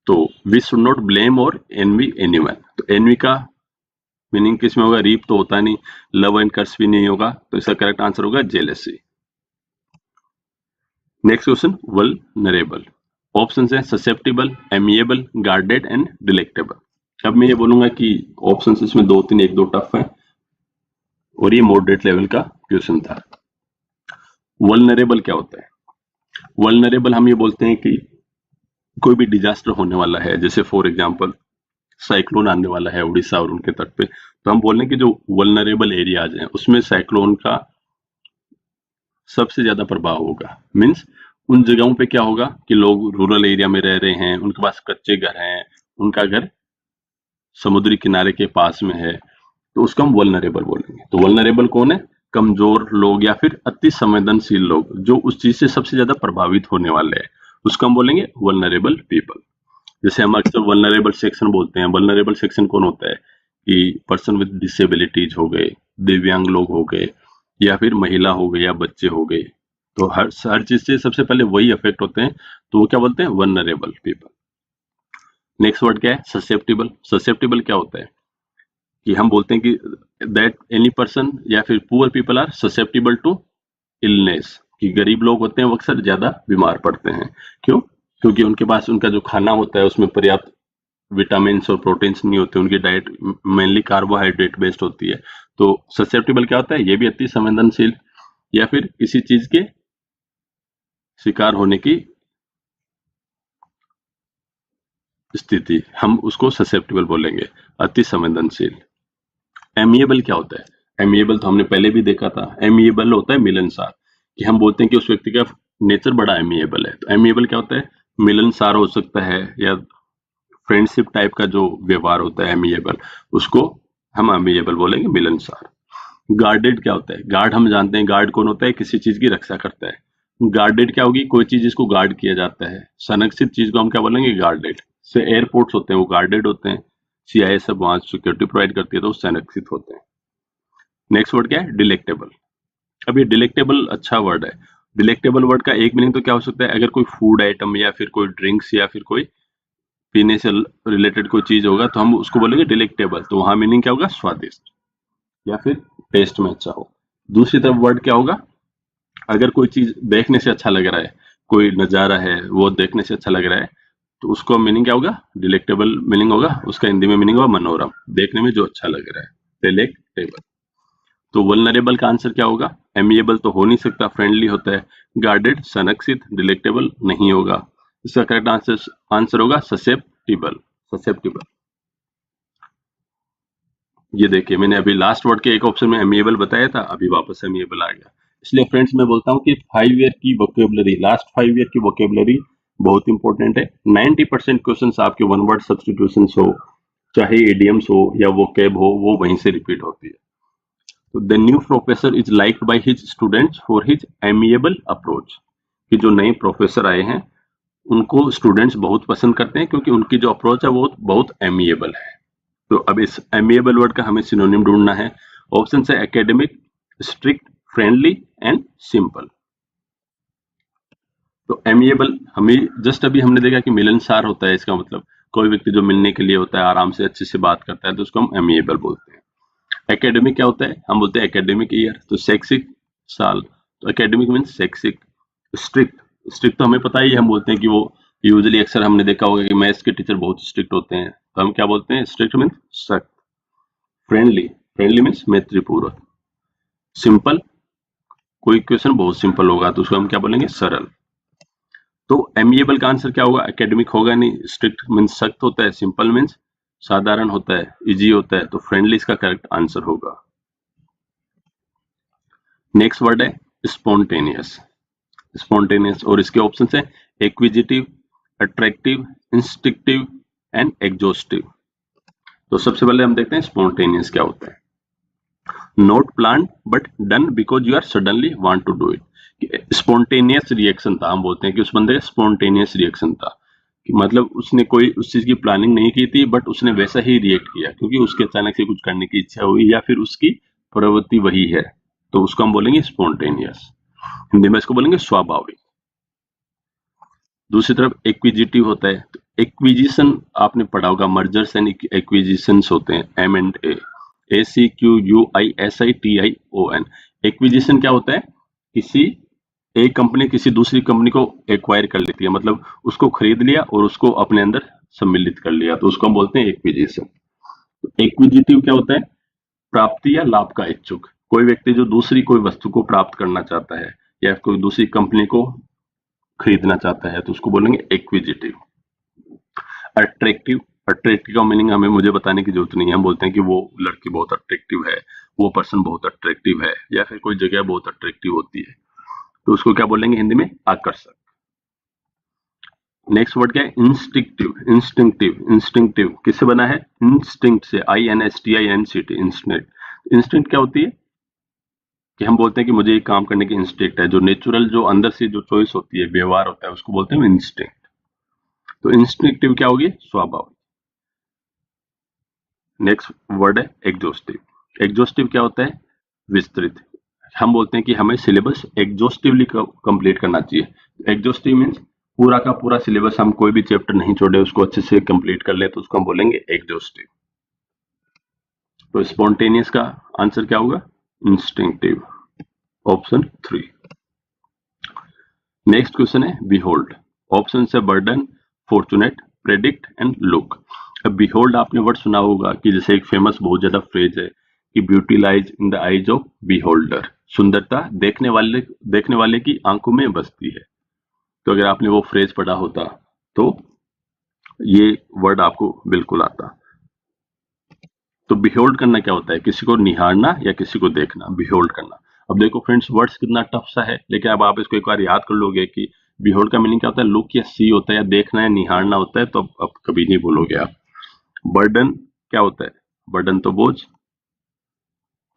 तो वी शुड नॉट ब्लेम और एनवी एनीवन। तो एनवी का मीनिंग किसमें होगा? रीप तो होता नहीं, लव एंड कर्स भी नहीं होगा, तो इसका करेक्ट आंसर होगा jealousy. Next question, vulnerable. Option है susceptible, amiable, guarded and delectable. अब मैं ये बोलूंगा कि ऑप्शन इसमें दो तीन, एक दो टफ है और ये मॉडरेट लेवल का क्वेश्चन था। वल्नरेबल क्या होता है? वल्नरेबल हम ये बोलते हैं कि कोई भी डिजास्टर होने वाला है, जैसे फॉर एग्जांपल साइक्लोन आने वाला है उड़ीसा और उनके तट पे, तो हम बोल रहे हैं कि जो वल्नरेबल एरियाज हैं उसमें साइक्लोन का सबसे ज्यादा प्रभाव होगा। मीन्स उन जगहों पे क्या होगा कि लोग रूरल एरिया में रह रहे हैं, उनके पास कच्चे घर हैं, उनका घर समुद्री किनारे के पास में है, तो उसको हम वल्नरेबल बोलेंगे। तो वल्नरेबल कौन है? कमजोर लोग या फिर अति संवेदनशील लोग, जो उस चीज से सबसे ज्यादा प्रभावित होने वाले हैं, उसको हम बोलेंगे वल्नरेबल पीपल। जैसे हम अक्सर वल्नरेबल सेक्शन बोलते हैं। वल्नरेबल सेक्शन कौन होता है? कि पर्सन विद डिसेबिलिटीज हो गए, दिव्यांग लोग हो गए, या फिर महिला हो गई या बच्चे हो गए। तो हर चीज से सबसे पहले वही अफेक्ट होते हैं, तो वो क्या बोलते हैं? Vulnerable people. नेक्स्ट वर्ड क्या है? ससेप्टिबल। ससेप्टिबल क्या होता है? कि हम बोलते हैं कि दैट एनी पर्सन या फिर poor people are susceptible to illness, कि गरीब लोग होते हैं वो अक्सर ज्यादा बीमार पड़ते हैं। क्यों? क्योंकि उनके पास उनका जो खाना होता है उसमें पर्याप्त विटामिन और प्रोटीन्स नहीं होते, उनकी डाइट मेनली कार्बोहाइड्रेट बेस्ड होती है। तो ससेप्टिबल क्या होता है? ये भी अति संवेदनशील या फिर किसी चीज के शिकार होने की स्थिति, हम उसको ससेप्टिबल बोलेंगे, अति संवेदनशील। एमिएबल क्या होता है? एमिएबल तो हमने पहले भी देखा था। एमिएबल होता है मिलनसार, कि हम बोलते हैं कि उस व्यक्ति का नेचर बड़ा एमिएबल है। तो एमिएबल क्या होता है? मिलनसार हो सकता है, या फ्रेंडशिप टाइप का जो व्यवहार होता है एमिएबल, उसको हम एमिएबल बोलेंगे, मिलनसार। गार्डेड क्या होता है? गार्ड हम जानते हैं, गार्ड कौन होता है? किसी चीज की रक्षा करता है। गार्डेड क्या होगी? कोई चीज जिसको गार्ड किया जाता है, संरक्षित चीज को हम क्या बोलेंगे? गार्डेड। से एयरपोर्ट्स होते हैं वो गार्डेड होते हैं, सीआईए सब वहां सिक्योरिटी प्रोवाइड करती है, तो वो संरक्षित होते हैं। नेक्स्ट वर्ड क्या है? डिलेक्टेबल। अब ये डिलेक्टेबल अच्छा वर्ड है। डिलेक्टेबल वर्ड का एक मीनिंग तो क्या हो सकता है? अगर कोई फूड आइटम या फिर कोई ड्रिंक्स या फिर कोई पीने से रिलेटेड कोई चीज होगा तो हम उसको बोलेंगे डिलेक्टेबल। तो वहां मीनिंग क्या होगा? स्वादिष्ट या फिर टेस्ट में अच्छा हो। दूसरी तरफ वर्ड क्या होगा? अगर कोई चीज देखने से अच्छा लग रहा है, कोई नजारा है वो देखने से अच्छा लग रहा है, तो उसको मीनिंग क्या होगा? डिलेक्टेबल मीनिंग होगा उसका, हिंदी में मीनिंग होगा मनोरम, देखने में जो अच्छा लग रहा है, डिलेक्टेबल। तो वल्नरेबल का आंसर क्या होगा? एमिएबल तो हो नहीं सकता, फ्रेंडली होता है। गार्डेड संरक्षित, डिलेक्टेबल नहीं होगा। इसका करेक्ट आंसर आंसर होगा ससेप्टिबल। ससेप्टिबल। ये देखिए मैंने अभी लास्ट वर्ड के एक ऑप्शन में एमिएबल बताया था, अभी वापस एमिएबल आ गया। इसलिए फ्रेंड्स मैं बोलता हूँ कि 5 ईयर की वोकेबलरी, लास्ट 5 ईयर की वोकेबलरी बहुत इंपॉर्टेंट है। 90% क्वेश्चन आपके वन वर्ड सब्सटीट्यूशन हो, चाहे इडियम्स हो या वोकेब हो, वो वहीं से रिपीट होती है। तो the new professor is liked by his students for his amiable approach, कि जो नए प्रोफेसर आए हैं उनको स्टूडेंट्स बहुत पसंद करते हैं क्योंकि उनकी जो अप्रोच है वो बहुत एमिएबल है। तो अब इस एमिएबल वर्ड का हमें सिनोनिम ढूंढना है। ऑप्शन है academic, strict, friendly and simple. तो एमिएबल हमें जस्ट अभी हमने देखा कि मिलनसार होता है, इसका मतलब कोई व्यक्ति जो मिलने के लिए होता है, आराम से अच्छे से बात करता है, तो उसको हम एमिएबल बोलते हैं। एकेडमिक क्या होता है? हम बोलते हैं एकेडमिक ईयर, तो शैक्षिक साल, तो एकेडमिक मीन शैक्षिक। स्ट्रिक्ट, स्ट्रिक्ट तो हमें पता ही है, हम बोलते हैं कि वो यूजुअली अक्सर हमने देखा होगा कि मैथ्स के टीचर बहुत स्ट्रिक्ट होते हैं, तो हम क्या बोलते हैं? स्ट्रिक्ट मीन्स सख्त। फ्रेंडली, फ्रेंडली मीन्स मैत्रीपूर्वक। सिंपल, कोई क्वेश्चन बहुत सिंपल होगा तो उसको हम क्या बोलेंगे? सरल। तो एमिएबल का आंसर क्या होगा? एकेडमिक होगा नहीं, स्ट्रिक्ट मीन्स सख्त होता है, सिंपल मीन्स साधारण होता है, इजी होता है, तो फ्रेंडली इसका करेक्ट आंसर होगा। नेक्स्ट वर्ड है स्पॉन्टेनियस। स्पॉन्टेनियस और इसके ऑप्शन है एक्विजिटिव, अट्रैक्टिव, इंस्टिंक्टिव एंड एग्जॉस्टिव। तो सबसे पहले हम देखते हैं स्पॉन्टेनियस क्या होता है। Not plan but done because you are suddenly want to do it. Spontaneous reaction था, हम बोलते हैं कि उस बंदे का स्पॉन्टेनियस रिएक्शन था, कि मतलब उसने कोई उस चीज की प्लानिंग नहीं की थी बट उसने वैसा ही रिएक्ट किया क्योंकि उसके अचानक से कुछ करने की इच्छा हुई या फिर उसकी प्रवृत्ति वही है, तो उसको हम बोलेंगे स्पॉन्टेनियस। हिंदी में इसको बोलेंगे स्वाभाविक। दूसरी तरफ एक्विजिटिव होता है, तो एक्विजिशन आपने पढ़ा होगा, मर्जर्स एंड एक्विजिशंस होते हैं, ACQUISITION। एक्विजिशन क्या होता है? किसी एक कंपनी किसी दूसरी कंपनी को एक्वायर कर लेती है, मतलब उसको खरीद लिया और उसको अपने अंदर सम्मिलित कर लिया, तो उसको हम बोलते हैं एक्विजिशन। एक्विजिटिव क्या होता है? प्राप्ति या लाभ का इच्छुक, कोई व्यक्ति जो दूसरी कोई वस्तु को प्राप्त करना चाहता है या कोई दूसरी कंपनी को खरीदना चाहता है, तो उसको बोलेंगे एक्विजिटिव। अट्रैक्टिव, अट्रैक्टिव का मीनिंग हमें मुझे बताने की जरूरत नहीं है, हम बोलते हैं कि वो लड़की बहुत अट्रैक्टिव है, वो पर्सन बहुत अट्रैक्टिव है, या फिर कोई जगह बहुत अट्रैक्टिव होती है, तो उसको क्या बोलेंगे हिंदी में? आकर्षक। नेक्स्ट वर्ड क्या है? इंस्टिंक्टिव। इंस्टिंक्टिव, इंस्टिंक्टिव किससे बना है? इंस्टिंक्ट से, INSTINCT, इंस्टिंक्ट। इंस्टिंक्ट क्या होती है? कि हम बोलते हैं कि मुझे एक काम करने की इंस्टिंक्ट है, जो नेचुरल, जो अंदर से जो चॉइस होती है, व्यवहार होता है, उसको बोलते हैं इंस्टिंक्ट। तो इंस्टिंक्टिव क्या होगी? स्वाभाविक। नेक्स्ट वर्ड है एग्जॉस्टिव। एग्जॉस्टिव क्या होता है? विस्तृत। हम बोलते हैं कि हमें सिलेबस एग्जॉस्टिवली कंप्लीट करना चाहिए। एग्जॉस्टिव मीन्स पूरा का पूरा सिलेबस, हम कोई भी चैप्टर नहीं छोड़े, उसको अच्छे से कंप्लीट कर ले, तो उसको हम बोलेंगे एग्जॉस्टिव। तो स्पॉन्टेनियस का आंसर क्या होगा? Instinctive, option 3। नेक्स्ट क्वेश्चन है बिहोल्ड। ऑप्शन है burden, fortunate, predict and look. अब बिहोल्ड आपने वर्ड सुना होगा कि जैसे एक फेमस बहुत ज्यादा फ्रेज है कि beauty lies in the eyes of beholder. सुंदरता देखने वाले की आंखों में बसती है। तो अगर आपने वो फ्रेज पढ़ा होता तो ये वर्ड आपको बिल्कुल आता। तो बिहोल्ड करना क्या होता है? किसी को निहारना या किसी को देखना, बिहोल्ड करना। अब देखो फ्रेंड्स, वर्ड्स कितना टफ सा है, लेकिन अब आप इसको एक बार याद कर लोगे कि बिहोल्ड का मीनिंग क्या होता है, लुक या सी होता है, या देखना या निहारना होता है, तो अब कभी नहीं भूलोगे आप। बर्डन क्या होता है? बर्डन तो बोझ,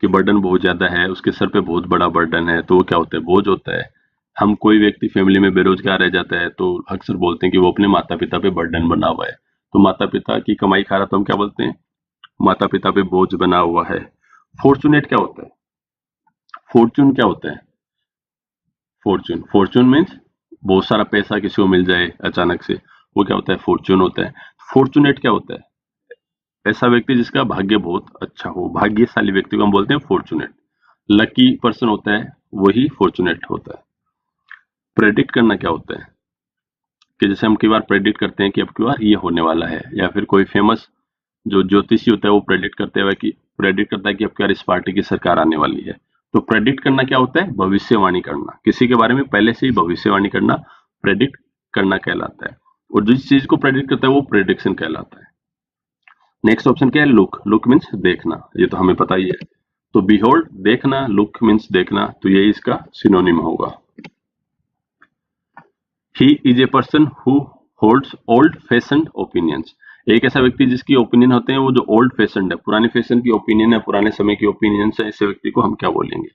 कि बर्डन बहुत ज्यादा है, उसके सर पे बहुत बड़ा बर्डन है, तो वो क्या होता है? बोझ होता है। हम कोई व्यक्ति फैमिली में बेरोजगार रह जाता है तो अक्सर बोलते हैं कि वो अपने माता पिता पे बर्डन बना हुआ है, तो माता पिता की कमाई खा रहा, तो हम क्या बोलते हैं? माता पिता पे बोझ बना हुआ है। फॉर्चुनेट क्या होता है? फॉर्चून क्या होता है? फॉर्चून, फॉर्चून मीन्स बहुत सारा पैसा किसी को मिल जाए अचानक से, वो क्या होता है? फॉर्चून होता है। फॉर्चुनेट क्या होता है? ऐसा व्यक्ति जिसका भाग्य बहुत अच्छा हो, भाग्यशाली व्यक्ति को हम बोलते हैं फॉर्चुनेट। लकी पर्सन होता है वही फॉर्चुनेट होता है। प्रेडिक्ट करना क्या होता है? कि जैसे हम कई बार प्रेडिक्ट करते हैं कि अब की बार ये होने वाला है, या फिर कोई फेमस जो ज्योतिषी होता है वो प्रेडिक्ट करता है कि अब क्या इस पार्टी की सरकार आने वाली है। तो प्रेडिक्ट करना क्या होता है? भविष्यवाणी करना, किसी के बारे में पहले से ही भविष्यवाणी करना प्रेडिक्ट करना कहलाता है, और जिस चीज को प्रेडिक्ट करता है वो प्रेडिक्शन कहलाता है। नेक्स्ट ऑप्शन क्या है? लुक। लुक मीन्स देखना, ये तो हमें पता ही है। तो बिहोल्ड देखना, लुक मीन्स देखना, तो यही इसका सिनोनिम होगा। He is a person who holds old fashioned opinions. एक ऐसा व्यक्ति जिसकी ओपिनियन होते हैं वो जो ओल्ड फैशन्ड है, पुराने फैशन की ओपिनियन है, पुराने समय की ओपिनियन है, ऐसे व्यक्ति को हम क्या बोलेंगे?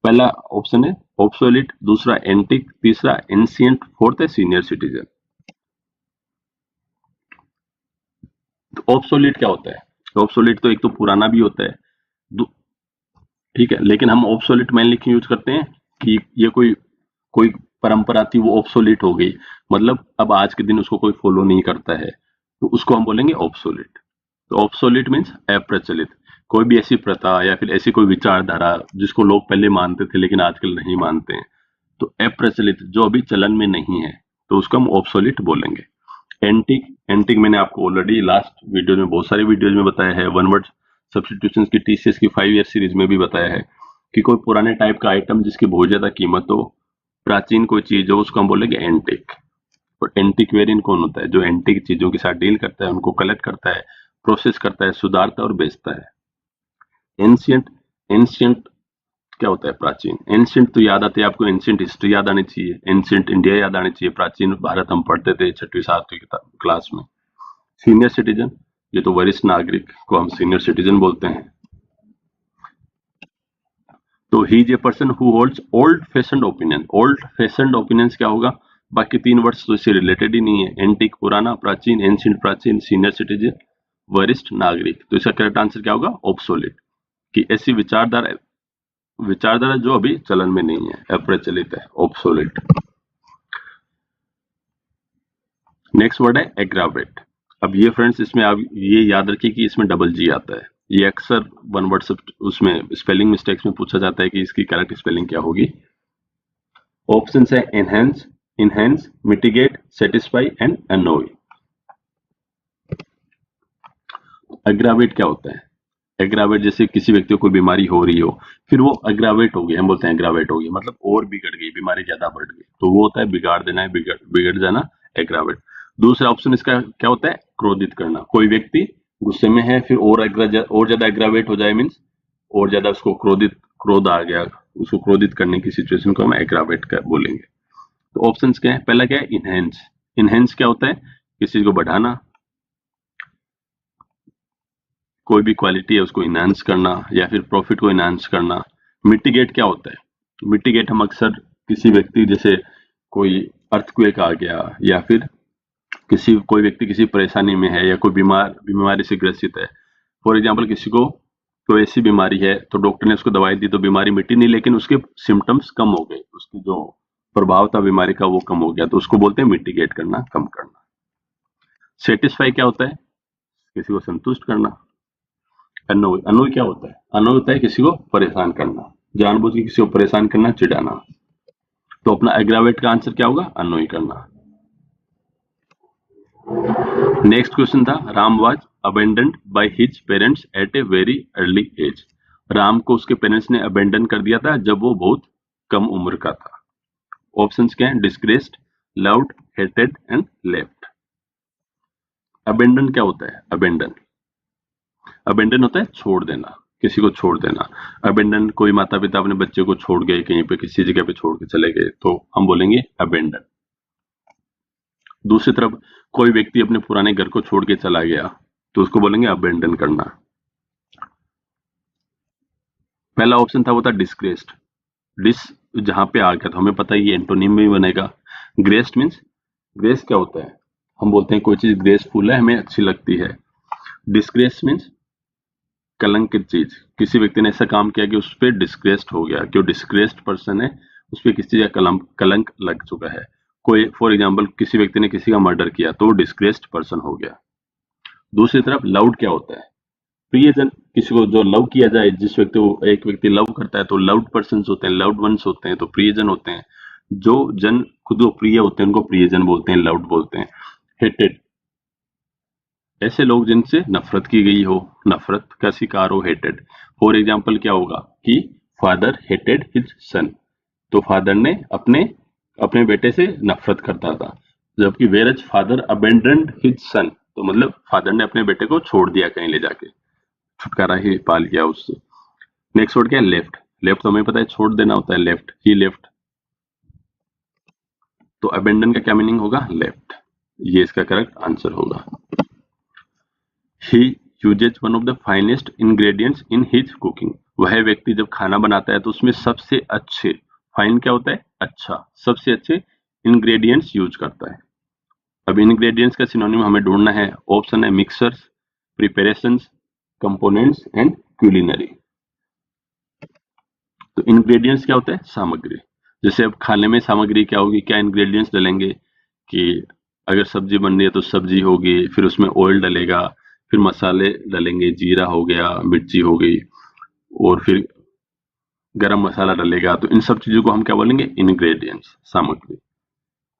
पहला ऑप्शन है ऑब्सोलिट, दूसरा एंटिक, तीसरा एंशिएंट, फोर्थ है सीनियर सिटीजन। तो ऑब्सोलिट क्या होता है? ऑब्सोलिट तो एक तो पुराना भी होता है, ठीक है, लेकिन हम ऑब्सोलिट मेनली क्यों यूज करते हैं कि ये कोई कोई परंपरा थी वो ऑब्सोलिट हो गई, मतलब अब आज के दिन उसको कोई फॉलो नहीं करता है, तो उसको हम बोलेंगे ऑब्सोलिट। तो ऑब्सोलिट मीन्स अप्रचलित, कोई भी ऐसी प्रथा या फिर ऐसी कोई विचारधारा जिसको लोग पहले मानते थे लेकिन आजकल नहीं मानते हैं, तो अप्रचलित जो अभी चलन में नहीं है, तो उसको हम ऑब्सोलिट बोलेंगे। एंटिक, एंटिक मैंने आपको ऑलरेडी लास्ट वीडियो में, बहुत सारे वीडियोज में बताया है। वन वर्ड सब्स्टिट्यूशंस की टीसीएस की 5 ईयर सीरीज में भी बताया है कि कोई पुराने टाइप का आइटम जिसकी बहुत ज्यादा कीमत हो, प्राचीन कोई चीज हो, उसको हम बोलेंगे एंटिक। और एंटिक्वेरियन कौन होता है? जो एंटिक चीजों के साथ डील करता है, उनको कलेक्ट करता है, प्रोसेस करता है, सुधारता है और बेचता है। एंशियंट, एंशियंट क्या होता है? प्राचीन। एंशियंट तो याद आते हैं आपको, एंशियंट हिस्ट्री याद आनी चाहिए, एंशियंट इंडिया याद आनी चाहिए, प्राचीन भारत हम पढ़ते थे 6वीं 7वीं क्लास में। सीनियर सिटीजन, ये तो वरिष्ठ नागरिक को हम सीनियर सिटीजन बोलते हैं। तो he is a person who holds old fashioned opinion. Old fashioned opinions क्या होगा? बाकी 3 वर्ड्स तो इससे रिलेटेड ही नहीं है। एंटिक पुराना, प्राचीन, एंशियंट प्राचीन, सीनियर सिटीजन वरिष्ठ नागरिक। तो इसका करेक्ट आंसर क्या होगा? ऑब्सोलेट, कि ऐसी विचारधारा जो अभी चलन में नहीं है, अप्रचलित है, ऑब्सोलेट। नेक्स्ट वर्ड है एग्रावेट। अब ये फ्रेंड्स, इसमें आप ये याद रखिए कि इसमें डबल जी आता है। ये अक्सर वन वर्ड सब उसमें स्पेलिंग मिस्टेक्स में पूछा जाता है कि इसकी करेक्ट स्पेलिंग क्या होगी। ऑप्शंस है enhance, enhance, mitigate, satisfy and अनोय। Aggravate क्या होता है? एग्रावेट जैसे किसी व्यक्ति को कोई बीमारी हो रही हो, फिर वो एग्रावेट हो गई, हम बोलते हैं एग्रावेट हो गई, मतलब और बिगड़ गई, बीमारी ज्यादा बढ़ गई, तो वो होता है बिगाड़ देना, बिगड़ जाना, एग्रावेट। दूसरा ऑप्शन इसका क्या होता है? क्रोधित करना। कोई व्यक्ति गुस्से में है, फिर और ज्यादा एग्रावेट हो जाए, मीन्स और ज्यादा उसको क्रोध आ गया, उसको क्रोधित करने की सिचुएशन को हम एग्रावेट कर बोलेंगे। तो ऑप्शंस क्या है? पहला क्या है? इनहेंस। इनहेंस क्या होता है? किसी चीज को बढ़ाना, कोई भी क्वालिटी है उसको इनहांस करना, या फिर प्रॉफिट को इनहांस करना। मिटिगेट क्या होता है? मिटिगेट हम अक्सर किसी व्यक्ति, जैसे कोई अर्थक्वेक आ गया, या फिर कोई व्यक्ति किसी परेशानी में है, या कोई बीमारी से ग्रसित है। फॉर एग्जाम्पल, किसी को कोई ऐसी बीमारी है तो डॉक्टर ने उसको दवाई दी, तो बीमारी मिटी नहीं, लेकिन उसके सिम्टम्स कम हो गए, उसकी जो प्रभाव था बीमारी का वो कम हो गया, तो उसको बोलते हैं मिटिगेट करना, कम करना। सेटिस्फाई क्या होता है? किसी को संतुष्ट करना। अनोय, अनोय क्या होता है? अनोय होता है किसी को परेशान करना, जानबूझ के किसी को परेशान करना, चिढ़ाना। तो अपना एग्रावेट का आंसर क्या होगा? अनोय करना। नेक्स्ट क्वेश्चन था, Ram was abandoned by his parents at a very early age. Ram को उसके पेरेंट्स ने अबेंडन कर दिया था जब वो बहुत कम उम्र का था। ऑप्शंस क्या हैं? Disgraced, loved, hated and left. Abandon क्या होता है? अबेंडन होता है छोड़ देना, किसी को छोड़ देना। अबेंडन, कोई माता पिता अपने बच्चे को छोड़ गए, कहीं पे किसी जगह पे छोड़ के चले गए, तो हम बोलेंगे अबेंडन। दूसरी तरफ कोई व्यक्ति अपने पुराने घर को छोड़ के चला गया, तो उसको बोलेंगे अबेंडन करना। पहला ऑप्शन था वो था डिस्ग्रेस्ड। डिस जहां पे आ गया, तो हमें पता है ये एंटोनिम में बनेगा। ग्रेस्ड मीन्स, ग्रेस क्या होता है? हम बोलते हैं कोई चीज ग्रेसफुल है, हमें अच्छी लगती है। डिस्ग्रेस मीन्स कलंकित चीज, किसी व्यक्ति ने ऐसा काम किया कि उस पर डिस्ग्रेस्ड हो गया, कि वो डिस्ग्रेस्ड पर्सन है, उस पर किसी चीज का कलंक लग चुका है। कोई फॉर एग्जाम्पल किसी व्यक्ति ने किसी का मर्डर किया, तो वो डिस्ग्रेस्ड पर्सन हो गया। दूसरी तरफ लव्ड क्या होता है? प्रियजन, किसी को जो लव किया जाए, जिस व्यक्ति को एक व्यक्ति लव करता है, तो लव्ड पर्सन होते हैं, लव्ड वंस होते हैं, तो प्रियजन होते हैं। जो जन खुद को प्रिय होते हैं उनको प्रियजन बोलते हैं, लव्ड बोलते हैं। हेटेड, ऐसे लोग जिनसे नफरत की गई हो, नफरत का शिकार हो, हेटेड। फॉर एग्जाम्पल क्या होगा कि फादर हेटेड हिज सन, तो फादर ने अपने अपने बेटे से नफरत करता था। जबकि वेरज फादर अबेंडन्ड हिज सन, तो मतलब फादर ने अपने बेटे को छोड़ दिया, कहीं ले जाके छुटकारा ही पा लिया उससे। नेक्स्ट वर्ड क्या है? लेफ्ट। लेफ्ट तो हमें पता है छोड़ देना होता है, लेफ्ट, ही लेफ्ट। तो अबेंडन का क्या मीनिंग होगा? लेफ्ट। ये इसका करेक्ट आंसर होगा। He uses one of the finest ingredients in his cooking. वह व्यक्ति जब खाना बनाता है तो उसमें सबसे अच्छे, फाइन क्या होता है? अच्छा, सबसे अच्छे इंग्रेडिएंट्स यूज करता है। अब इंग्रेडिएंट्स का सिनोनिम हमें ढूंढना है। ऑप्शन है mixers, preparations, components and culinary. तो इंग्रेडिएंट्स क्या होता है? सामग्री। जैसे अब खाने में सामग्री क्या होगी, क्या इंग्रेडिएंट्स डलेंगे, कि अगर सब्जी बन रही है तो सब्जी होगी, फिर उसमें ऑयल डलेगा, फिर मसाले डलेंगे, जीरा हो गया, मिर्ची हो गई, और फिर गरम मसाला डलेगा। तो इन सब चीजों को हम क्या बोलेंगे? इंग्रेडिएंट्स, सामग्री।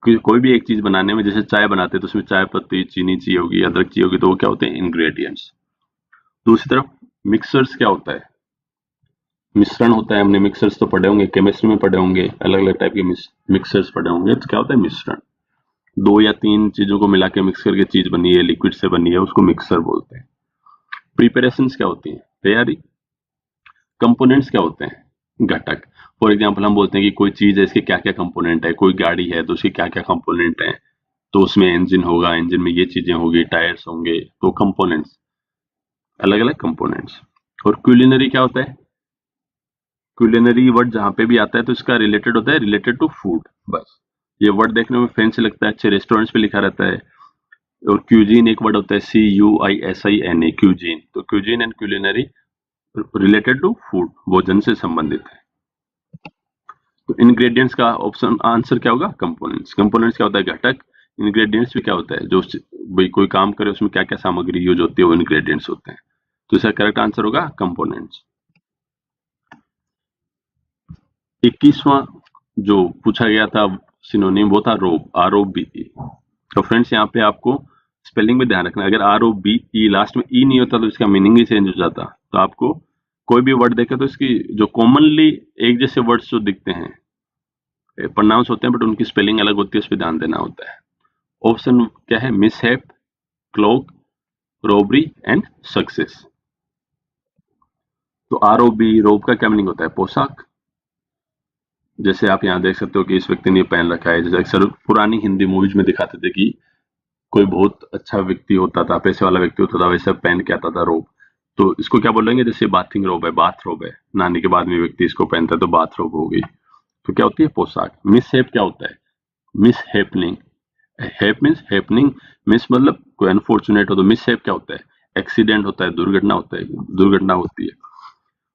कोई भी एक चीज बनाने में, जैसे चाय बनाते हैं तो उसमें चाय पत्ती, चीनी चाहिए होगी, अदरक चाहिए होगी, तो वो क्या होते हैं? इंग्रेडिएंट्स। दूसरी तरफ मिक्सर्स क्या होता है? मिश्रण होता है। हमने मिक्सर्स तो पढ़े होंगे, केमिस्ट्री में पढ़े होंगे, अलग अलग टाइप के मिक्सर्स पढ़े होंगे। तो क्या होता है? मिश्रण। दो या तीन चीजों को मिला के मिक्स करके चीज बनी है, लिक्विड से बनी है, उसको मिक्सर बोलते हैं। प्रिपरेशंस क्या होती है? तैयारी। कंपोनेंट्स क्या होते हैं? घटक। फॉर एग्जाम्पल हम बोलते हैं कि कोई चीज है, इसके क्या क्या कंपोनेंट है। कोई गाड़ी है तो उसके क्या क्या कंपोनेंट है, तो उसमें इंजन होगा, इंजन में ये चीजें होगी, टायर्स होंगे, तो कंपोनेंट्स, अलग अलग कंपोनेंट्स। और क्यूलिनरी क्या होता है? क्यूलिनरी वर्ड जहां पे भी आता है तो इसका रिलेटेड होता है, रिलेटेड टू फूड। बस ये वर्ड देखने में फैंसी लगता है, अच्छे रेस्टोरेंट्स पे लिखा रहता है। और क्यूजीन एक वर्ड होता है, CUISINA, क्यूजीन। तो cuisine and culinary related to food, भोजन से संबंधित है। तो इंग्रेडिएंट्स का ऑप्शन आंसर क्या होगा? कंपोनेंट्स। कंपोनेंट्स क्या होता है? घटक। इंग्रेडिएंट्स भी क्या होता है? जो भाई कोई काम करे उसमें क्या क्या सामग्री यूज होती है, वो इंग्रेडिएंट्स होते हैं। तो इसका करेक्ट आंसर होगा कंपोनेंट्स। 21वां जो पूछा गया था सिनोनिम, वो था रोब, ROBE। तो फ्रेंड्स यहाँ पे आपको स्पेलिंग में ध्यान रखना, अगर ROBE लास्ट में ई नहीं होता तो इसका मीनिंग ही चेंज हो जाता। तो आपको कोई भी वर्ड देखे तो इसकी जो कॉमनली एक जैसे वर्ड्स जो दिखते हैं, प्रोनाउंस होते हैं, बट उनकी स्पेलिंग अलग होती है, उस पर ध्यान देना होता है। ऑप्शन क्या है? Mishap, cloak, robbery and success. तो ROB, रोब का क्या मीनिंग होता है? पोशाक। जैसे आप यहाँ देख सकते हो कि इस व्यक्ति ने पहन रखा है। जैसे अक्सर पुरानी हिंदी मूवीज में दिखाते थे कि कोई बहुत अच्छा व्यक्ति होता था, पैसे वाला व्यक्ति होता था, वैसे पहन के आता था रोब। तो इसको क्या बोलेंगे? जैसे बाथिंग रोब है, बाथ रोब है, नहाने के बाद में व्यक्ति इसको पहनता है तो बाथ रोब होगी। तो क्या होती है? पोशाक। मिसहैप क्या होता है? Miss happening. Hap means happening, miss मतलब कोई अनफॉर्चुनेट हो, तो मिसहैप क्या होता है? एक्सीडेंट होता है, दुर्घटना होता है, दुर्घटना होती है।